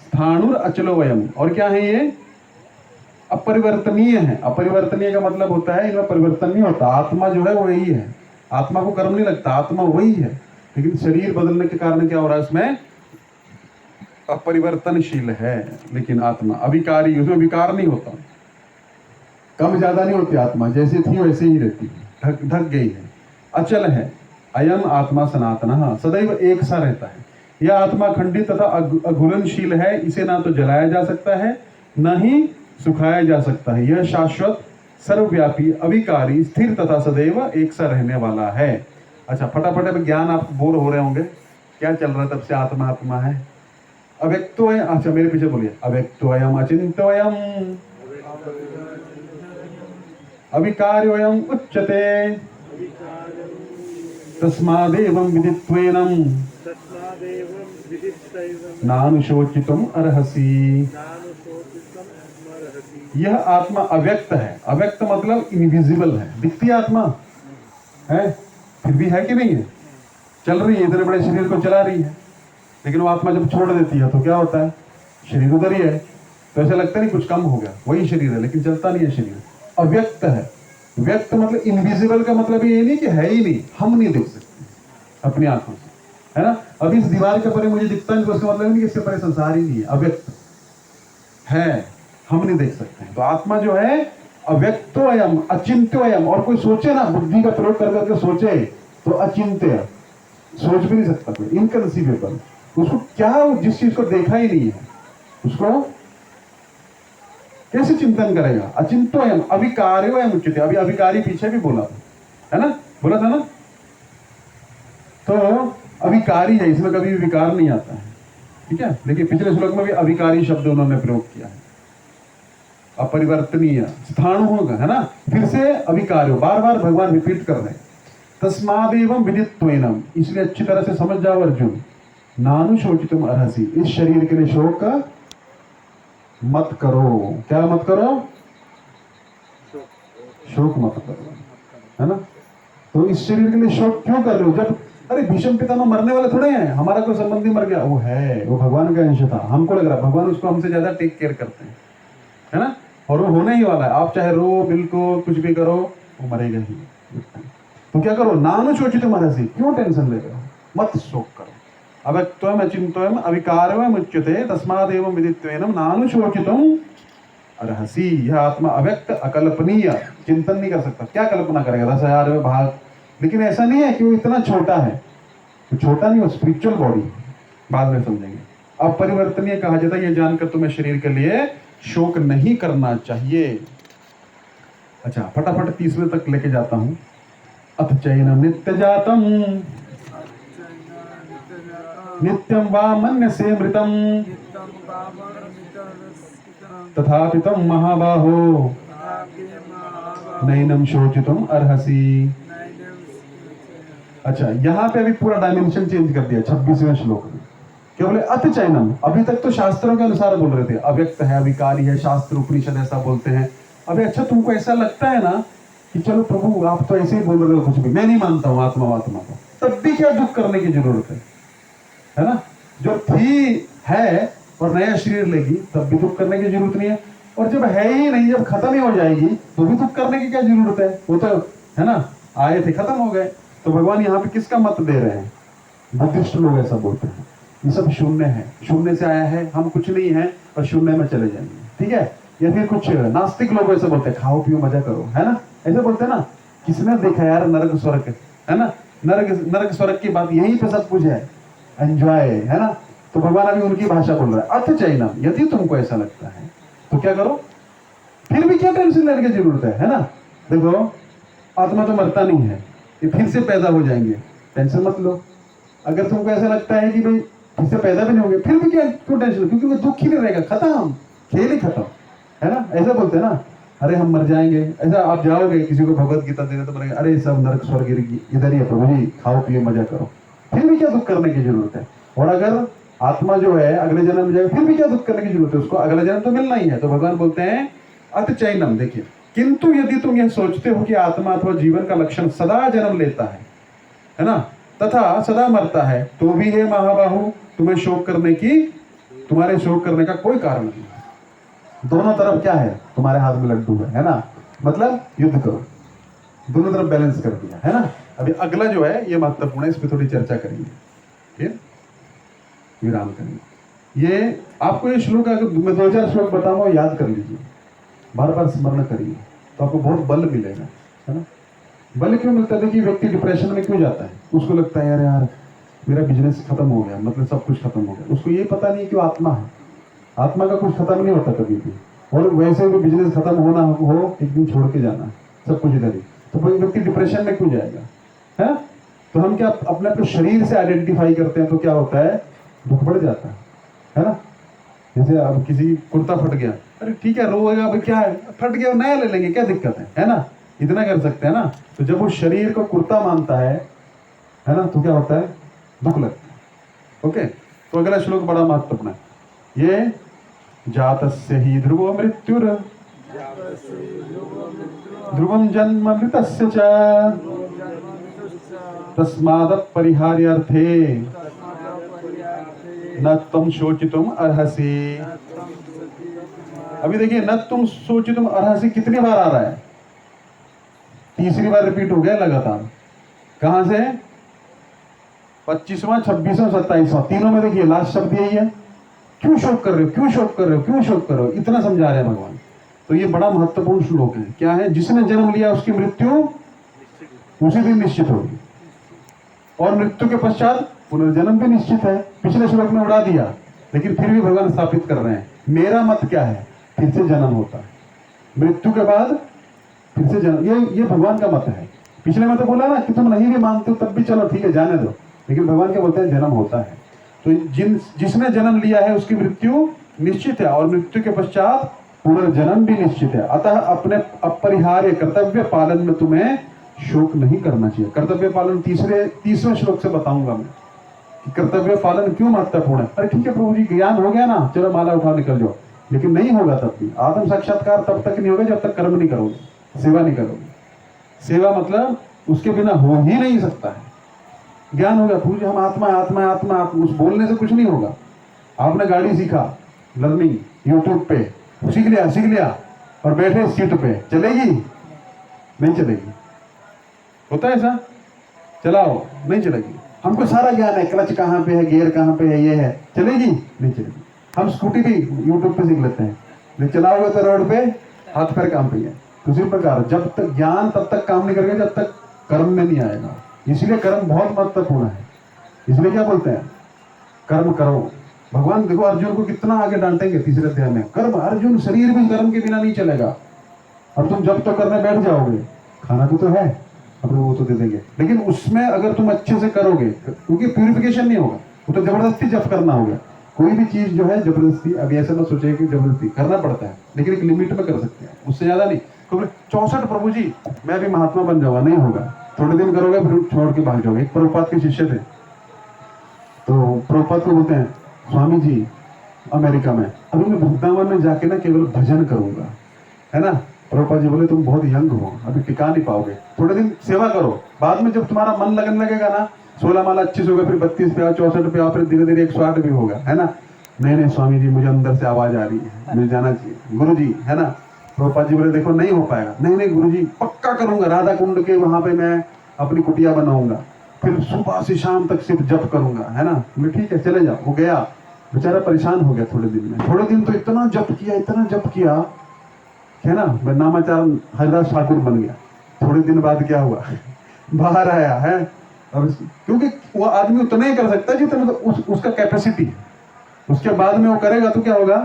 स्थाणुर अचलो वयम। और क्या है ये? अपरिवर्तनीय है। अपरिवर्तनीय का मतलब होता है इनमें परिवर्तन नहीं होता। आत्मा जो है वो यही है, आत्मा को कर्म नहीं लगता, आत्मा वही है, लेकिन शरीर बदलने के कारण क्या हो रहा है? उसमें अपरिवर्तनशील है, लेकिन आत्मा अविकारी, उसमें विकार नहीं होता, कम ज्यादा नहीं होती। आत्मा जैसी थी वैसे ही रहती है, ढक गई है, अचल है। अयम आत्मा सनातन, सदैव एक सा रहता है। यह आत्मा खंडित तथा अघुलनशील है, इसे ना तो जलाया जा सकता है न ही सुखाया जा सकता है। यह शाश्वत, सर्वव्यापी, अविकारी, स्थिर तथा सदैव एक सा रहने वाला है। अच्छा, फटाफट अब ज्ञान आप बोर हो रहे होंगे, क्या चल रहा है तब से? आत्मा आत्मा है, अव्यक्तो है। अच्छा मेरे पीछे बोलिए, अव्यक्तोयम अचिंत्योयम अविकार्योयम उच्यते तस्मादेवं विदित्वेनं नानुशोचितुम अर्हसि। यह आत्मा अव्यक्त है। अव्यक्त मतलब इनविजिबल है, दिखती आत्मा है फिर भी है कि नहीं है, चल रही है, इतने बड़े शरीर को चला रही है। लेकिन वो आत्मा जब छोड़ देती है तो क्या होता है? शरीर उधर ही है, तो ऐसा लगता नहीं कुछ कम हो गया, वही शरीर है लेकिन चलता नहीं है शरीर। अव्यक्त है। व्यक्त मतलब इनविजिबल का मतलब ये नहीं कि है ही नहीं, हम नहीं देख सकते अपनी आंखों से, है ना। अब इस दीवार के परे मुझे दिखता नहीं तो उसका मतलब नहीं कि इसके परे संसार ही नहीं है, अव्यक्त है, हम नहीं देख सकते हैं। तो आत्मा जो है अव्यक्तोयम अचिंत्योयम, और कोई सोचे ना, बुद्धि का प्रयोग कर करके सोचे तो अचिंत्य, सोच भी नहीं सकता कोई, इनकंसीवेबल। उसको क्या, जिस चीज को देखा ही नहीं है उसको कैसे चिंतन करेगा? अचिंत्योयम अविकार्योयम उच्यते। अभी अविकारी पीछे भी बोला था, है ना, बोला था ना। तो अविकारी है, इसमें कभी भी विकार नहीं आता है, ठीक है। लेकिन पिछले श्लोक में भी अविकारी शब्द उन्होंने प्रयोग किया है, अपरिवर्तनीय, स्थाणु होगा, है ना। फिर से अविकार्यो, बार बार भगवान रिपीट कर रहे हैं। तस्मादेवं विदित्वेनम, इसलिए अच्छी तरह से समझ जाओ अर्जुन, नानु शोचितुम अर्हसि, इस शरीर के लिए शोक मत करो। क्या मत करो? शोक मत करो, है ना। तो इस शरीर के लिए शोक क्यों कर रहे हो? जब अरे भीष्म पितामह मरने वाले थोड़े हैं, हमारा कोई संबंधी मर गया, वो है, वो भगवान का अंश था, हमको लग रहा है भगवान उसको हमसे ज्यादा टेक केयर करते हैं, है ना। और वो होने ही वाला है, आप चाहे रो बिल्कुल कुछ भी करो, वो मरेगा ही। तो क्या करो? नानु शोचितुम अर्हसि, क्यों टेंशन ले रहे हो? मत शोक करो। अव्यक्तोयम अचिंत्योयम अविकार्योयम उच्यते तस्मादेवं विदित्वेनम नानु शोचितुम अर्हसि। यह आत्मा अव्यक्त अकल्पनीय, चिंतन नहीं कर सकता। क्या कल्पना करेगा? 10,000 भाग। लेकिन ऐसा नहीं है कि वो इतना छोटा है, वो छोटा नहीं, वो स्पिरिचुअल बॉडी, बाद में समझेंगे। अब परिवर्तनीय कहा जाता है, यह जानकर तुम्हें शरीर के लिए शोक नहीं करना चाहिए। अच्छा, फटाफट तीसरे तक लेके जाता हूं। अथ चैनम नित्य जातम नित्यम वा मन्यसे मृतम तथापि तम महाबाहो नैनम शोचितुम अर्हसि। अच्छा, यहाँ पे अभी पूरा डायमेंशन चेंज कर दिया 26वें श्लोक में। क्या बोले? अथ चैनम। अभी तक तो शास्त्रों के अनुसार बोल रहे थे, अव्यक्त है, अविकारी है, शास्त्र उपनिषद ऐसा बोलते हैं। अभी अच्छा, तुमको ऐसा लगता है ना कि चलो प्रभु आप तो ऐसे ही बोल रहे हो, कुछ भी मैं नहीं मानता हूँ आत्मा वात्मा को, तब भी क्या दुख करने की जरूरत है ना। जो थी है और नया शरीर लेगी तब भी दुख करने की जरूरत नहीं है, और जब है ही नहीं, जब खत्म ही हो जाएगी तो भी दुख करने की क्या जरूरत है? वो तो है ना, आए थे खत्म हो गए। तो भगवान यहाँ पे किसका मत दे रहे हैं? बुद्धिस्ट लोग ऐसा बोलते हैं, ये सब शून्य है, शून्य से आया है, हम कुछ नहीं है और शून्य में चले जाएंगे, ठीक है। या फिर कुछ नास्तिक लोग ऐसे बोलते हैं, खाओ पियो मजा करो, है ना, ऐसे बोलते हैं ना। किसने देखा यार नरक स्वर्ग, है ना, नरक स्वर्ग की बात यहीं पे सब कुछ है, एंजॉय, है ना। तो भगवान अभी उनकी भाषा बोल रहा है। अथ चैनम, यदि तुमको ऐसा लगता है तो क्या करो, फिर भी क्या टेंशन लेने की जरूरत है ना। देखो, आत्मा तो मरता नहीं है, ये फिर से पैदा हो जाएंगे, टेंशन मत लो। अगर तुमको ऐसा लगता है कि भाई फिर से पैदा भी नहीं होंगे, फिर भी क्या क्यों टेंशन? क्योंकि वो दुख ही नहीं रहेगा, खत्म, खेल ही खत्म, है ना। ऐसा बोलते हैं ना, अरे हम मर जाएंगे, ऐसा आप जाओगे किसी को भगवत गीता देने तो बोलेंगे अरे सब नरक स्वर्ग इधर ही है प्रभु जी, खाओ पियो मजा करो, फिर भी क्या दुख करने की जरूरत है? और अगर आत्मा जो है अगले जन्म में जाएगा, फिर भी क्या दुख करने की जरूरत है? उसको अगला जन्म तो मिलना ही है। तो भगवान बोलते हैं अथ चैनम, देखिए, किंतु यदि तुम यह सोचते हो कि आत्मा अथवा जीवन का लक्षण सदा जन्म लेता है ना, तथा सदा मरता है, तो भी है महाबाहु, तुम्हें शोक करने की, तुम्हारे शोक करने का कोई कारण नहीं है। दोनों तरफ क्या है? तुम्हारे हाथ में लड्डू है ना, मतलब युद्ध करो, दोनों तरफ बैलेंस कर दिया, है ना। अभी अगला जो है ये महत्वपूर्ण है, इस पर थोड़ी चर्चा करेंगे, फिर विराम करेंगे। ये आपको ये श्लोक अगर मैं 2-4 श्लोक बताऊंगा, याद कर लीजिए, बार बार स्मरण करिए, तो आपको बहुत बल मिलेगा, है ना। बल क्यों मिलता है? देखिए, व्यक्ति डिप्रेशन में क्यों जाता है? उसको लगता है यार यार मेरा बिजनेस खत्म हो गया, मतलब सब कुछ खत्म हो गया। उसको ये पता नहीं कि वो आत्मा है, आत्मा का कुछ खत्म नहीं होता कभी भी, और वैसे भी बिजनेस खत्म होना हो एक दिन छोड़ के जाना, सब कुछ इधर ही। तो कोई व्यक्ति डिप्रेशन में क्यों जाएगा, है? तो हम क्या अपने अपने शरीर से आइडेंटिफाई करते हैं, तो क्या होता है? दुख बढ़ जाता है ना। जैसे अब किसी कुर्ता फट गया, अरे ठीक है रोएगा, अब क्या है, फट गया नया ले लेंगे, क्या दिक्कत है ना, इतना कर सकते हैं ना। तो जब वो शरीर को कुर्ता मानता है ना, तो क्या होता है? दुख लगता है। ओके, तो अगला श्लोक बड़ा महत्वपूर्ण है। ये जातस्य ही ध्रुवो मृत्युर ध्रुवम जन्म मृतस्य च तस्माद परिहार्यार्थे न तुम शोचितुम अर्हसि। अभी देखिए, न तुम शोचितुम अर्हसि कितनी बार आ रहा है? तीसरी बार रिपीट हो गया लगातार। कहां से? 25वां, 26वां, 27वां, तीनों में देखिए लास्ट शब्द यही है। क्यों शोक कर रहे हो, क्यों शोक कर रहे हो, क्यों शोक कर रहे हो? इतना समझा रहे हैं भगवान। तो ये बड़ा महत्वपूर्ण श्लोक है। क्या है? जिसने जन्म लिया उसकी मृत्यु उसी दिन निश्चित होगी, और मृत्यु के पश्चात पुनर्जन्म भी निश्चित है। पिछले श्लोक में उड़ा दिया, लेकिन फिर भी भगवान स्थापित कर रहे हैं। मेरा मत क्या है? फिर से जन्म होता है, मृत्यु के बाद फिर से जन्म। ये भगवान का मत है। पिछले में तो बोला ना कि तुम नहीं भी मानते हो तब भी चलो ठीक है, जाने दो, लेकिन भगवान क्या बोलते हैं? जन्म होता है। तो जिसने जन्म लिया है उसकी मृत्यु निश्चित है, और मृत्यु के पश्चात पुनर्जन्म भी निश्चित है। अतः अपने अपरिहार्य कर्तव्य पालन में तुम्हें शोक नहीं करना चाहिए। कर्तव्य पालन तीसरे श्लोक से बताऊंगा मैं कि कर्तव्य पालन क्यों महत्वपूर्ण है। अरे ठीक है प्रभु जी, ज्ञान हो गया ना, चलो माला उठा निकल जाओ, लेकिन नहीं होगा तब भी। आत्म साक्षात्कार तब तक नहीं होगा जब तक कर्म नहीं करोगे, सेवा नहीं करोगे। सेवा मतलब उसके बिना हो ही नहीं सकता है। ज्ञान होगा प्रभु जी हम आत्मा आत्मा आत्मा आत्मा, उस बोलने से कुछ नहीं होगा। आपने गाड़ी सीखा, लर्निंग यूट्यूब पे सीख लिया और बैठे सीट पे, चलेगी? नहीं चलेगी। होता है ऐसा? चलाओ, नहीं चलेगी। हमको सारा ज्ञान है, क्लच कहाँ पे है, गियर कहाँ पे है, ये है, चलेगी? नहीं चलेगी। हम स्कूटी भी यूट्यूब पे सीख लेते हैं, लेकिन चलाओगे तो रोड पे हाथ पैर काम पे है। उसी प्रकार जब तक ज्ञान तब तक काम नहीं करेगा जब तक कर्म में नहीं आएगा। इसलिए कर्म बहुत महत्वपूर्ण है। इसलिए क्या बोलते हैं? कर्म करो। भगवान देखो अर्जुन को कितना आगे डांटेंगे तीसरे अध्याय में। कर्म, अर्जुन शरीर भी कर्म के बिना नहीं चलेगा, और तुम जब तो करने बैठ जाओगे, खाना भी तो है, अपने वो तो दे देंगे, लेकिन उसमें अगर तुम अच्छे से करोगे, क्योंकि प्यूरिफिकेशन नहीं होगा, वो तो जबरदस्ती जब करना होगा। कोई भी चीज जो है जबरदस्ती, अभी ऐसा ना सोचे कि जबरदस्ती करना पड़ता है, लेकिन एक लिमिट में कर सकते हैं, उससे ज्यादा नहीं। तो 64 प्रभु जी मैं भी महात्मा बन जाऊंगा, नहीं होगा। थोड़े दिन करोगे फिर छोड़ के भाग जाओगे। एक प्रभुपाद के शिष्य थे, तो प्रभुपाद को बोलते हैं स्वामी जी अमेरिका में अभी मैं वृंदावन में जाके ना केवल भजन करूंगा, है ना। प्रभुपाद जी बोले तुम बहुत यंग हो, अभी टिका नहीं पाओगे, थोड़े दिन सेवा करो, बाद में जब तुम्हारा मन लगने लगेगा ना, 16 माला 25 होगा, फिर 32 पे आओ, 64 पे आओ, फिर धीरे धीरे 108 भी होगा, है ना। नहीं स्वामी जी मुझे अंदर से आवाज आ रही है, मुझे जाना चाहिए गुरु जी, है ना। प्रभुपाद जी बोले देखो नहीं हो पाएगा। नहीं गुरु जी पक्का करूंगा, राधा कुंड के वहां पे मैं अपनी कुटिया बनाऊंगा, फिर सुबह से शाम तक सिर्फ जप करूंगा, है ना। बोले ठीक है चले जाओ। वो गया, बेचारा परेशान हो गया थोड़े दिन में। थोड़े दिन तो इतना जप किया, है ना, नामाचार हरिदास ठाकुर बन गया। थोड़े दिन बाद क्या हुआ, बाहर आया है, और क्योंकि वो आदमी उतना ही कर सकता है जितना तो उसका कैपेसिटी है। उसके बाद में वो करेगा तो क्या होगा,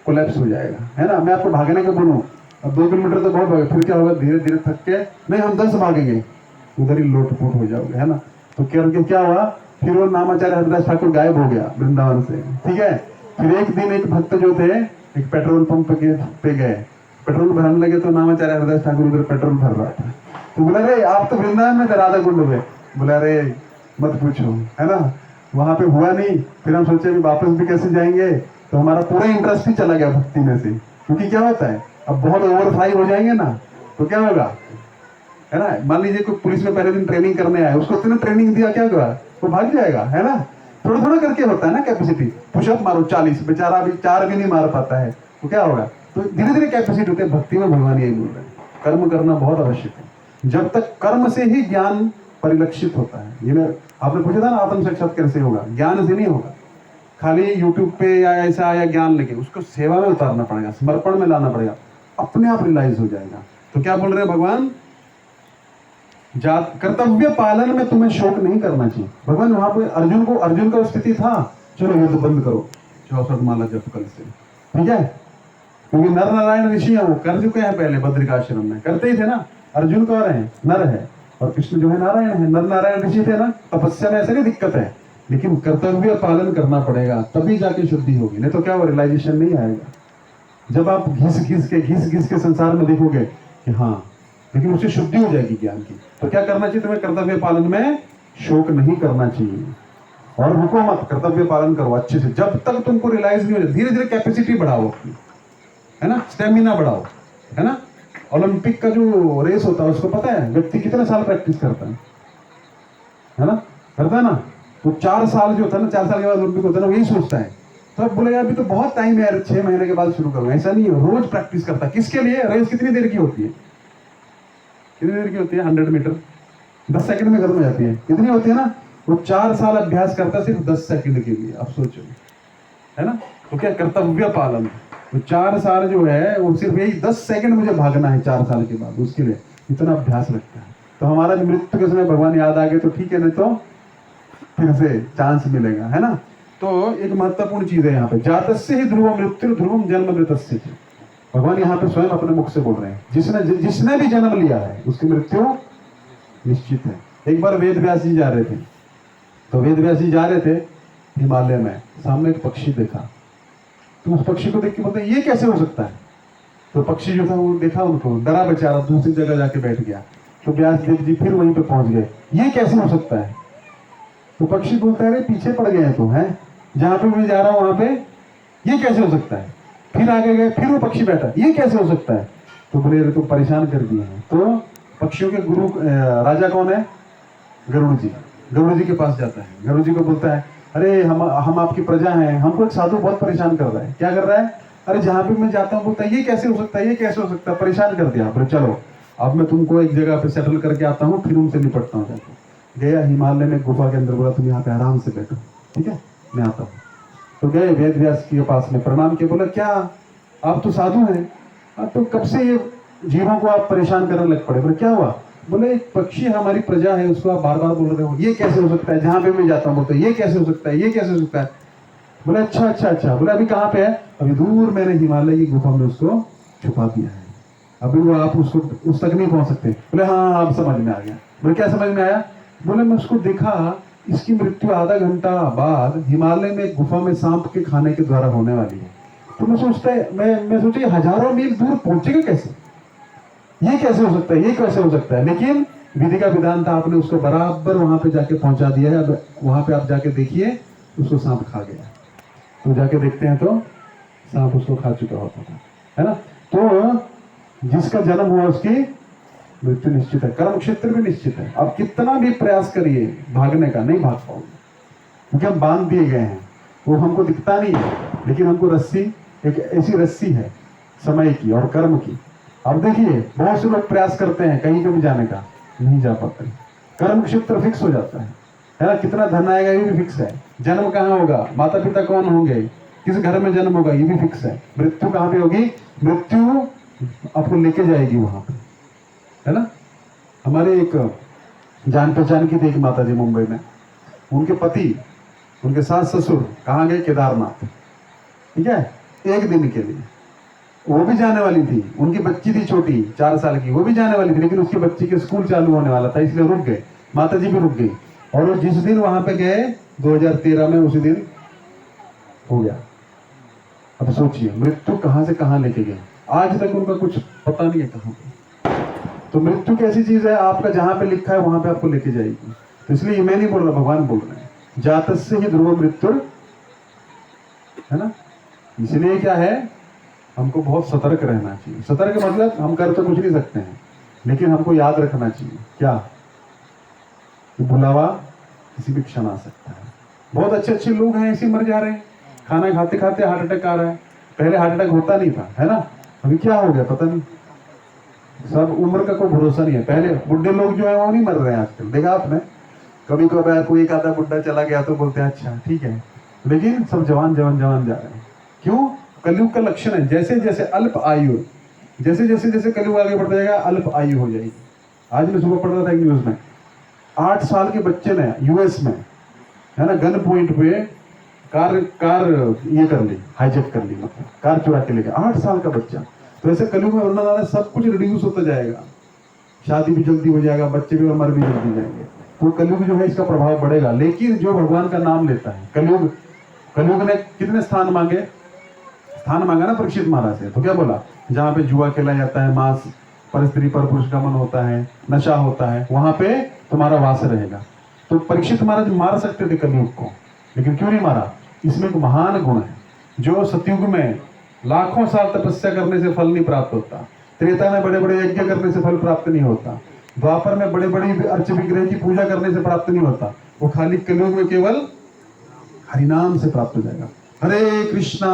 कोलैप्स हो जाएगा, है ना। मैं आपको भागने का बोलूं, अब 2 किलोमीटर तो बहुत भागे, फिर क्या होगा, धीरे धीरे थक के, नहीं हम 10 भागेंगे, उधर ही लोटपोट हो जाओगे, है ना। तो क्या हुआ, फिर वो नामाचार्य हरिदास ठाकुर गायब हो गया वृंदावन से, ठीक है। फिर एक दिन एक भक्त जो थे एक पेट्रोल पंप पे गए, पेट्रोल भरने लगे, तो नामाचार्य हरिदास ठाकुर उधर पेट्रोल भर रहा था। तो बोला रे आप तो वृंदावन में थे, राधा कुंड में। बोला रे मत पूछो, है ना, वहां पे हुआ नहीं। फिर हम सोचे भी वापस भी कैसे जाएंगे, तो हमारा पूरा इंटरेस्ट ही चला गया भक्ति में से। क्योंकि क्या होता है, अब बहुत ओवरफ्लाई हो जाएंगे ना, तो क्या होगा, है ना। मान लीजिए कोई पुलिस में पहले दिन ट्रेनिंग करने आया, उसको इतना ट्रेनिंग दिया, क्या होगा, वो भाग जाएगा, है ना। थोड़ा थोड़ा करके होता है ना कैपेसिटी। पुशअप मारो 40, बेचारा अभी 4 भी नहीं मार पाता है, तो क्या होगा। तो धीरे धीरे कैपेसिटी होती है। भक्ति में भगवान यही बोल रहे हैं, कर्म करना बहुत आवश्यक है। जब तक कर्म से ही ज्ञान परिलक्षित होता है। ये आपने पूछा था ना आत्म साक्षात्कार कैसे होगा, ज्ञान से नहीं होगा। खाली यूट्यूब पे या ऐसा आया ज्ञान लेके, उसको सेवा में उतारना पड़ेगा, समर्पण में लाना पड़ेगा, अपने आप रियलाइज हो जाएगा। तो क्या बोल रहे हैं भगवान, कर्तव्य पालन में तुम्हें शोक नहीं करना चाहिए। भगवान वहां पे अर्जुन का स्थिति था, चलो ये तो बंद करो 64 माला जप कल से, ठीक है। क्योंकि नर नारायण ऋषि है, वो कर चुके हैं पहले बद्रिकाश्रम में, करते ही थे ना। अर्जुन कौन है, नर है, और कृष्ण जो है नारायण है। नर नारायण ऋषि थे ना, तपस्या में ऐसे नहीं दिक्कत है, लेकिन कर्तव्य पालन करना पड़ेगा, तभी जाके शुद्धि होगी, नहीं तो क्या वो रियलाइजेशन नहीं आएगा। जब आप घिस घिस के संसार में देखोगे कि हाँ, लेकिन उससे शुद्धि हो जाएगी ज्ञान की। तो क्या करना चाहिए तुम्हें, कर्तव्य पालन में शोक नहीं करना चाहिए, और रुको मत, कर्तव्य पालन करो अच्छे से, जब तक तुमको रियलाइज नहीं हो जाए। धीरे धीरे कैपेसिटी बढ़ाओ अपनी, है ना, स्टेमिना बढ़ाओ, है ना। ओलंपिक का जो रेस होता है उसको पता है व्यक्ति कितने साल प्रैक्टिस करता है ना, करता है ना। तो 4 साल जो होता है ना, 4 साल के बाद ओलंपिक होता है ना, यही सोचता है। तो अब बोले अभी तो बहुत टाइम है यार, 6 महीने के बाद शुरू करूंगा, ऐसा नहीं है, रोज प्रैक्टिस करता है। किसके लिए, रेस कितनी देर की होती है, कितनी देर की होती है, 100 मीटर 10 सेकंड में खत्म हो जाती है, कितनी होती है ना। वो 4 साल अभ्यास करता है सिर्फ 10 सेकंड के लिए, आप सोचो, है ना। तो क्या कर्तव्य पालन, तो 4 साल जो है वो सिर्फ यही 10 सेकंड मुझे भागना है 4 साल के बाद, उसके लिए इतना अभ्यास लगता है। तो हमारा मृत्यु के समय भगवान याद आ गए तो ठीक है, नहीं तो फिर से चांस मिलेगा, है ना। तो एक महत्वपूर्ण चीज है यहाँ पे, जातस्य ही ध्रुव मृत्यु ध्रुवम जन्म मृतस्य। भगवान यहाँ पे स्वयं अपने मुख से बोल रहे हैं, जिसने भी जन्म लिया है उसकी मृत्यु निश्चित है। एक बार वेद व्यास जी जा रहे थे, तो वेद व्यास जी जा रहे थे हिमालय में, सामने एक पक्षी देखा, तो उस पक्षी को देख के बोलते ये कैसे हो सकता है। तो पक्षी जो था वो देखा, उनको डरा बेचारा, दूसरी जगह जाके बैठ गया। तो व्यास देव जी फिर वहीं पे पहुंच गए, ये कैसे हो सकता है। तो पक्षी बोलता है, अरे पीछे पड़ गए तो है, जहां पे मैं जा रहा हूं वहां पे ये कैसे हो सकता है। फिर आगे गए, फिर वो पक्षी बैठा, ये कैसे हो सकता है। तो बोले अरे तो परेशान कर दिए हैं। तो पक्षियों के गुरु राजा कौन है, गरुड़ जी। गरुड़ जी के पास जाता है, गरुड़ जी को बोलता है, अरे हम आपकी प्रजा हैं, हमको एक साधु बहुत परेशान कर रहा है। क्या कर रहा है, अरे जहां पे मैं जाता हूँ बोलता है ये कैसे हो सकता है, ये कैसे हो सकता है, परेशान कर दिया। बोले चलो अब मैं तुमको एक जगह पे सेटल करके आता हूँ, फिर उनसे निपटता हूँ। जाकर गया हिमालय में गुफा के अंदर, बोला तुम यहाँ पे आराम से बैठो, ठीक है मैं आता हूँ। तो गए वेद व्यास के पास में, प्रणाम किया, बोला क्या आप तो साधु हैं, तो कब से ये जीवों को आप परेशान करने लग पड़े। बोले क्या हुआ। बोले एक पक्षी हमारी प्रजा है, उसको आप बार बार बोल रहे हो ये कैसे हो सकता है, जहां पे मैं जाता हूँ बोलते ये कैसे हो सकता है, ये कैसे हो सकता है। बोले अच्छा अच्छा अच्छा। बोले अभी कहाँ पे है, अभी दूर मैंने हिमालय की गुफा में उसको छुपा दिया है, अभी वो आप उसको उस तक नहीं पहुंच सकते। बोले हाँ आप समझ में आ गया। बोले क्या समझ में आया। बोले मैं उसको देखा, इसकी मृत्यु आधा घंटा बाद हिमालय में गुफा में सांप के खाने के द्वारा होने वाली है। तो मैं सोचता है, मैं सोचा हजारों मील दूर पहुंचेगा कैसे, ये कैसे हो सकता है, ये कैसे हो सकता है। लेकिन विधि का विधान था, आपने उसको बराबर वहां पे जाके पहुंचा दिया है। अब वहां पे आप जाके देखिए, उसको सांप खा गया। तो जाके देखते हैं तो सांप उसको खा चुका होता था, है ना। तो जिसका जन्म हुआ उसकी मृत्यु निश्चित है, कर्म क्षेत्र भी निश्चित है। अब कितना भी प्रयास करिए भागने का, नहीं भाग पाओगे, क्योंकि हम बांध दिए गए हैं। वो हमको दिखता नहीं है, लेकिन हमको रस्सी, एक ऐसी रस्सी है समय की और कर्म की। अब देखिए बहुत से लोग प्रयास करते हैं कहीं पे भी जाने का, नहीं जा पाते। कर्म क्षेत्र फिक्स हो जाता है ना। कितना धन आएगा ये भी फिक्स है, जन्म कहाँ होगा, माता पिता कौन होंगे, किस घर में जन्म होगा ये भी फिक्स है। मृत्यु कहाँ पे होगी, मृत्यु आपको लेके जाएगी वहां पे, है ना। हमारे एक जान पहचान की थी एक माता जी मुंबई में, उनके पति, उनके सास ससुर कहाँ गए, केदारनाथ, ठीक है, एक दिन के लिए। वो भी जाने वाली थी, उनकी बच्ची थी छोटी 4 साल की, वो भी जाने वाली थी, लेकिन उसकी बच्ची के स्कूल चालू होने वाला था, इसलिए रुक गए। माता जी भी रुक गई, और वो जिस दिन वहां पे गए 2013 में, उसी दिन हो गया। अब सोचिए मृत्यु कहां से कहां लेके गए, आज तक उनका कुछ पता नहीं है कहां पे। तो मृत्यु कैसी चीज है, आपका जहां पे लिखा है वहां पे आपको लेके जाएगी। तो इसलिए मैं नहीं बोल रहा, भगवान बोल रहे हैं, जातस्य ही ध्रुव मृत्यु, है ना। इसलिए क्या है, हमको बहुत सतर्क रहना चाहिए। सतर्क मतलब हम कर तो कुछ नहीं सकते हैं, लेकिन हमको याद रखना चाहिए क्या, कि बुलावा किसी भी क्षण आ सकता है। बहुत अच्छे अच्छे लोग हैं ऐसे मर जा रहे हैं, खाना खाते खाते हार्ट अटैक आ रहा है। पहले हार्ट अटैक होता नहीं था, है ना, अभी क्या हो गया पता नहीं। सब उम्र का कोई भरोसा नहीं है। पहले बुढ़े लोग जो है वो नहीं मर रहे हैं आजकल, देखा आपने, कभी कभार कोई एक आधा बुढ़ा चला गया तो बोलते हैं अच्छा ठीक है, लेकिन सब जवान जवान जवान जा रहे हैं। क्यों, कलयुग का लक्षण है। जैसे जैसे अल्प आयु, जैसे जैसे जैसे कलयुग आगे बढ़ता जाएगा अल्प आयु हो जाएगी। आज मैं सुबह पढ़ रहा था एक न्यूज में, 8 साल के बच्चे ने यूएस में, है ना, गन पॉइंट पे कार ये कर ली, हाईजेक कर ली, मतलब कार चुरा के ले गया, 8 साल का बच्चा। तो ऐसे कलयुग में वर्णन आ रहा है, सब कुछ रिड्यूस होता जाएगा, शादी भी जल्दी हो जाएगा, बच्चे भी और मर भी जल्दी जाएंगे। तो कलयुग जो है इसका प्रभाव बढ़ेगा। लेकिन जो भगवान का नाम लेता है, कलयुग ने कितने स्थान मांगे, स्थान मांगा ना परीक्षित महाराज से। तो क्या बोला, जहाँ पे जुआ खेला जाता है, मांस पर स्त्री पर पुरुष का मन होता है, नशा होता है, वहां पे तुम्हारा वास रहेगा। तो परीक्षित महाराज मार सकते थे कलयुग को, लेकिन क्यों नहीं मारा, इसमें एक महान गुण है। जो सतयुग में लाखों साल तपस्या करने से फल नहीं प्राप्त होता, त्रेता में बड़े बड़े यज्ञ करने से फल प्राप्त नहीं होता, द्वापर में बड़े बड़े अर्च विग्रह की पूजा करने से प्राप्त नहीं होता, वो खाली कलयुग में केवल हरिनाम से प्राप्त हो जाएगा। हरे कृष्णा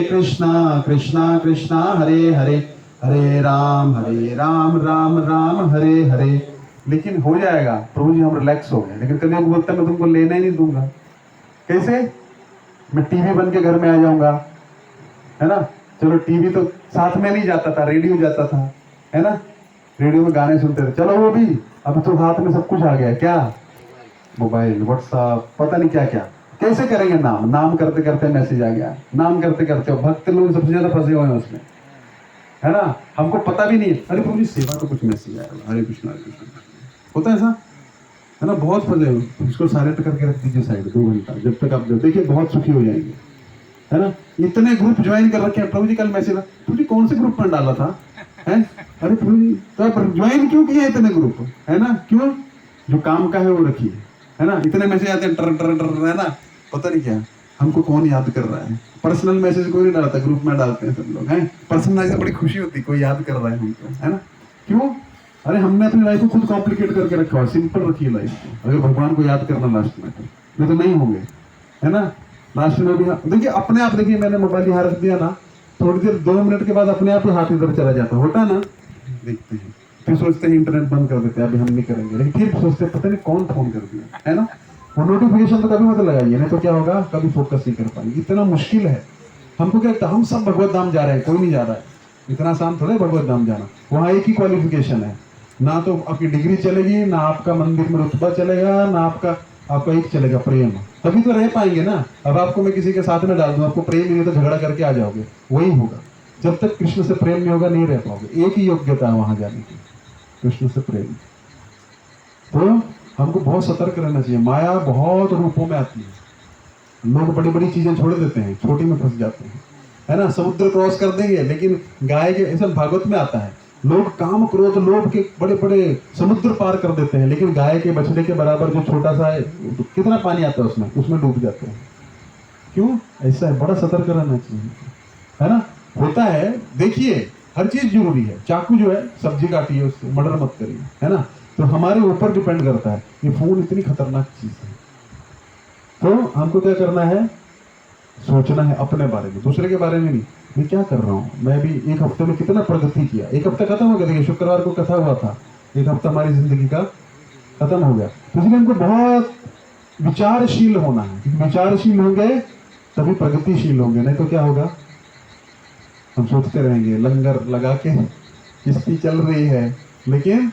कृष्णा कृष्णा हरे हरे, हरे राम राम राम हरे हरे। लेकिन हो जाएगा, प्रभु जी हम रिलैक्स हो गए। लेकिन कलयुग बोलता मैं तुमको लेने ही नहीं दूंगा। कैसे, मैं टीवी बन के घर में आ जाऊंगा, है ना, चलो टीवी तो साथ में नहीं जाता था, रेडियो जाता था, है ना, रेडियो में गाने सुनते थे, चलो वो भी। अब तो हाथ में सब कुछ आ गया, क्या, मोबाइल, व्हाट्सएप, पता नहीं क्या क्या। कैसे करेंगे नाम, नाम करते करते मैसेज आ गया, नाम करते करते भक्त लोग सबसे ज्यादा फंसे हुए हैं उसमें, है ना। हमको पता भी नहीं, अरे प्रभु जी सेवा तो कुछ मैसेज आया, हरे कृष्णा हरे कृष्णा, होता है ऐसा, है ना। बहुत फंसे हुए, इसको साइलेंट करके रख दीजिए साइड 2 घंटा, जब तक आप देखिए बहुत सुखी हो जाएंगे, है ना। इतने ग्रुप ज्वाइन कर रखे हैं, प्रभु जी कल मैसेज, प्रभु जी कौन से ग्रुप में डाला था, है, अरे प्रभु जी तो आप ज्वाइन क्यों किए इतने ग्रुप, है ना, क्यों, जो काम का है वो रखिए, है ना। इतने मैसेज आते हैं टर टर टर, है ना, पता नहीं क्या, हमको कौन याद कर रहा है। पर्सनल मैसेज कोई नहीं डालता, ग्रुप में डालते हैं सब लोग, हैं, पर्सनल से बड़ी खुशी होती है, कोई याद कर रहा है हमको, है ना, क्यों, अरे हमने अपनी लाइफ को खुद कॉम्प्लिकेट करके रखा है, सिंपल रखिए लाइफ को, अगर भगवान को याद करना लास्ट में तो नहीं होंगे, है ना। लास्ट में भी देखिए अपने आप, देखिए मैंने मोबाइल यहाँ रख दिया ना, थोड़ी देर 2 मिनट के बाद अपने आप ही हाथ इधर चला जाता, होता ना, देखते हैं, फिर सोचते हैं इंटरनेट बंद कर देते हैं, अभी हम नहीं करेंगे, लेकिन फिर सोचते हैं पता नहीं कौन फोन कर दिया, है ना। वो नोटिफिकेशन तो कभी मत लगाइए, नहीं तो क्या होगा, कभी फोकस नहीं कर पाएंगे, इतना मुश्किल है। हमको क्या, हम सब भगवत धाम जा रहे हैं, कोई नहीं जा रहा है, इतना आसान थोड़ा है भगवत धाम जाना। वहाँ एक ही क्वालिफिकेशन है, ना तो आपकी डिग्री चलेगी, ना आपका मंदिर में रुतबा चलेगा, ना आपका एक चलेगा प्रेम, तभी तो रह पाएंगे ना। अब आपको मैं किसी के साथ में डाल दूं, आपको प्रेम नहीं है तो झगड़ा करके आ जाओगे, वही होगा। जब तक कृष्ण से प्रेम नहीं होगा नहीं रह पाओगे। एक ही योग्यता है वहां जाने की, कृष्ण से प्रेम। तो हमको बहुत सतर्क रहना चाहिए, माया बहुत रूपों में आती है, लोग बड़ी बड़ी चीजें छोड़ देते हैं, छोटी में फंस जाते हैं, है ना। समुद्र क्रॉस कर देंगे, लेकिन गाय के, ऐसा भागवत में आता है, लोग काम क्रोध लोभ के बड़े बड़े समुद्र पार कर देते हैं, लेकिन गाय के बछड़े के बराबर जो छोटा सा है, कितना पानी आता है उसमें डूब जाते हैं। क्यों ऐसा है, बड़ा सतर्क रहना चाहिए, है ना। होता है, देखिए हर चीज जरूरी है, चाकू जो है सब्जी काटिए, उससे मर्डर मत करिए, है ना। तो हमारे ऊपर डिपेंड करता है, ये फोन इतनी खतरनाक चीज है। तो हमको क्या करना है, सोचना है अपने बारे में, दूसरे के बारे में नहीं। मैं क्या कर रहा हूँ, मैं भी 1 हफ्ते में कितना प्रगति किया, 1 हफ्ता खत्म हो गया, देखिए शुक्रवार को कथा हुआ था, 1 हफ्ता हमारी जिंदगी का खत्म हो गया। तो इसलिए हमको बहुत विचारशील होना है, क्योंकि विचारशील होंगे तभी प्रगतिशील होंगे, नहीं तो क्या होगा, हम सोचते रहेंगे, लंगर लगा के किस्ती चल रही है, लेकिन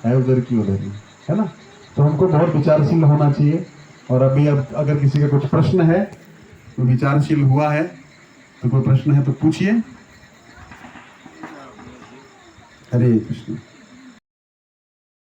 है उधर की उधर ही, है ना। तो हमको बहुत विचारशील होना चाहिए। और अभी अब अगर किसी का कुछ प्रश्न है, तो विचारशील हुआ है तो कोई प्रश्न है तो पूछिए। हरे कृष्ण।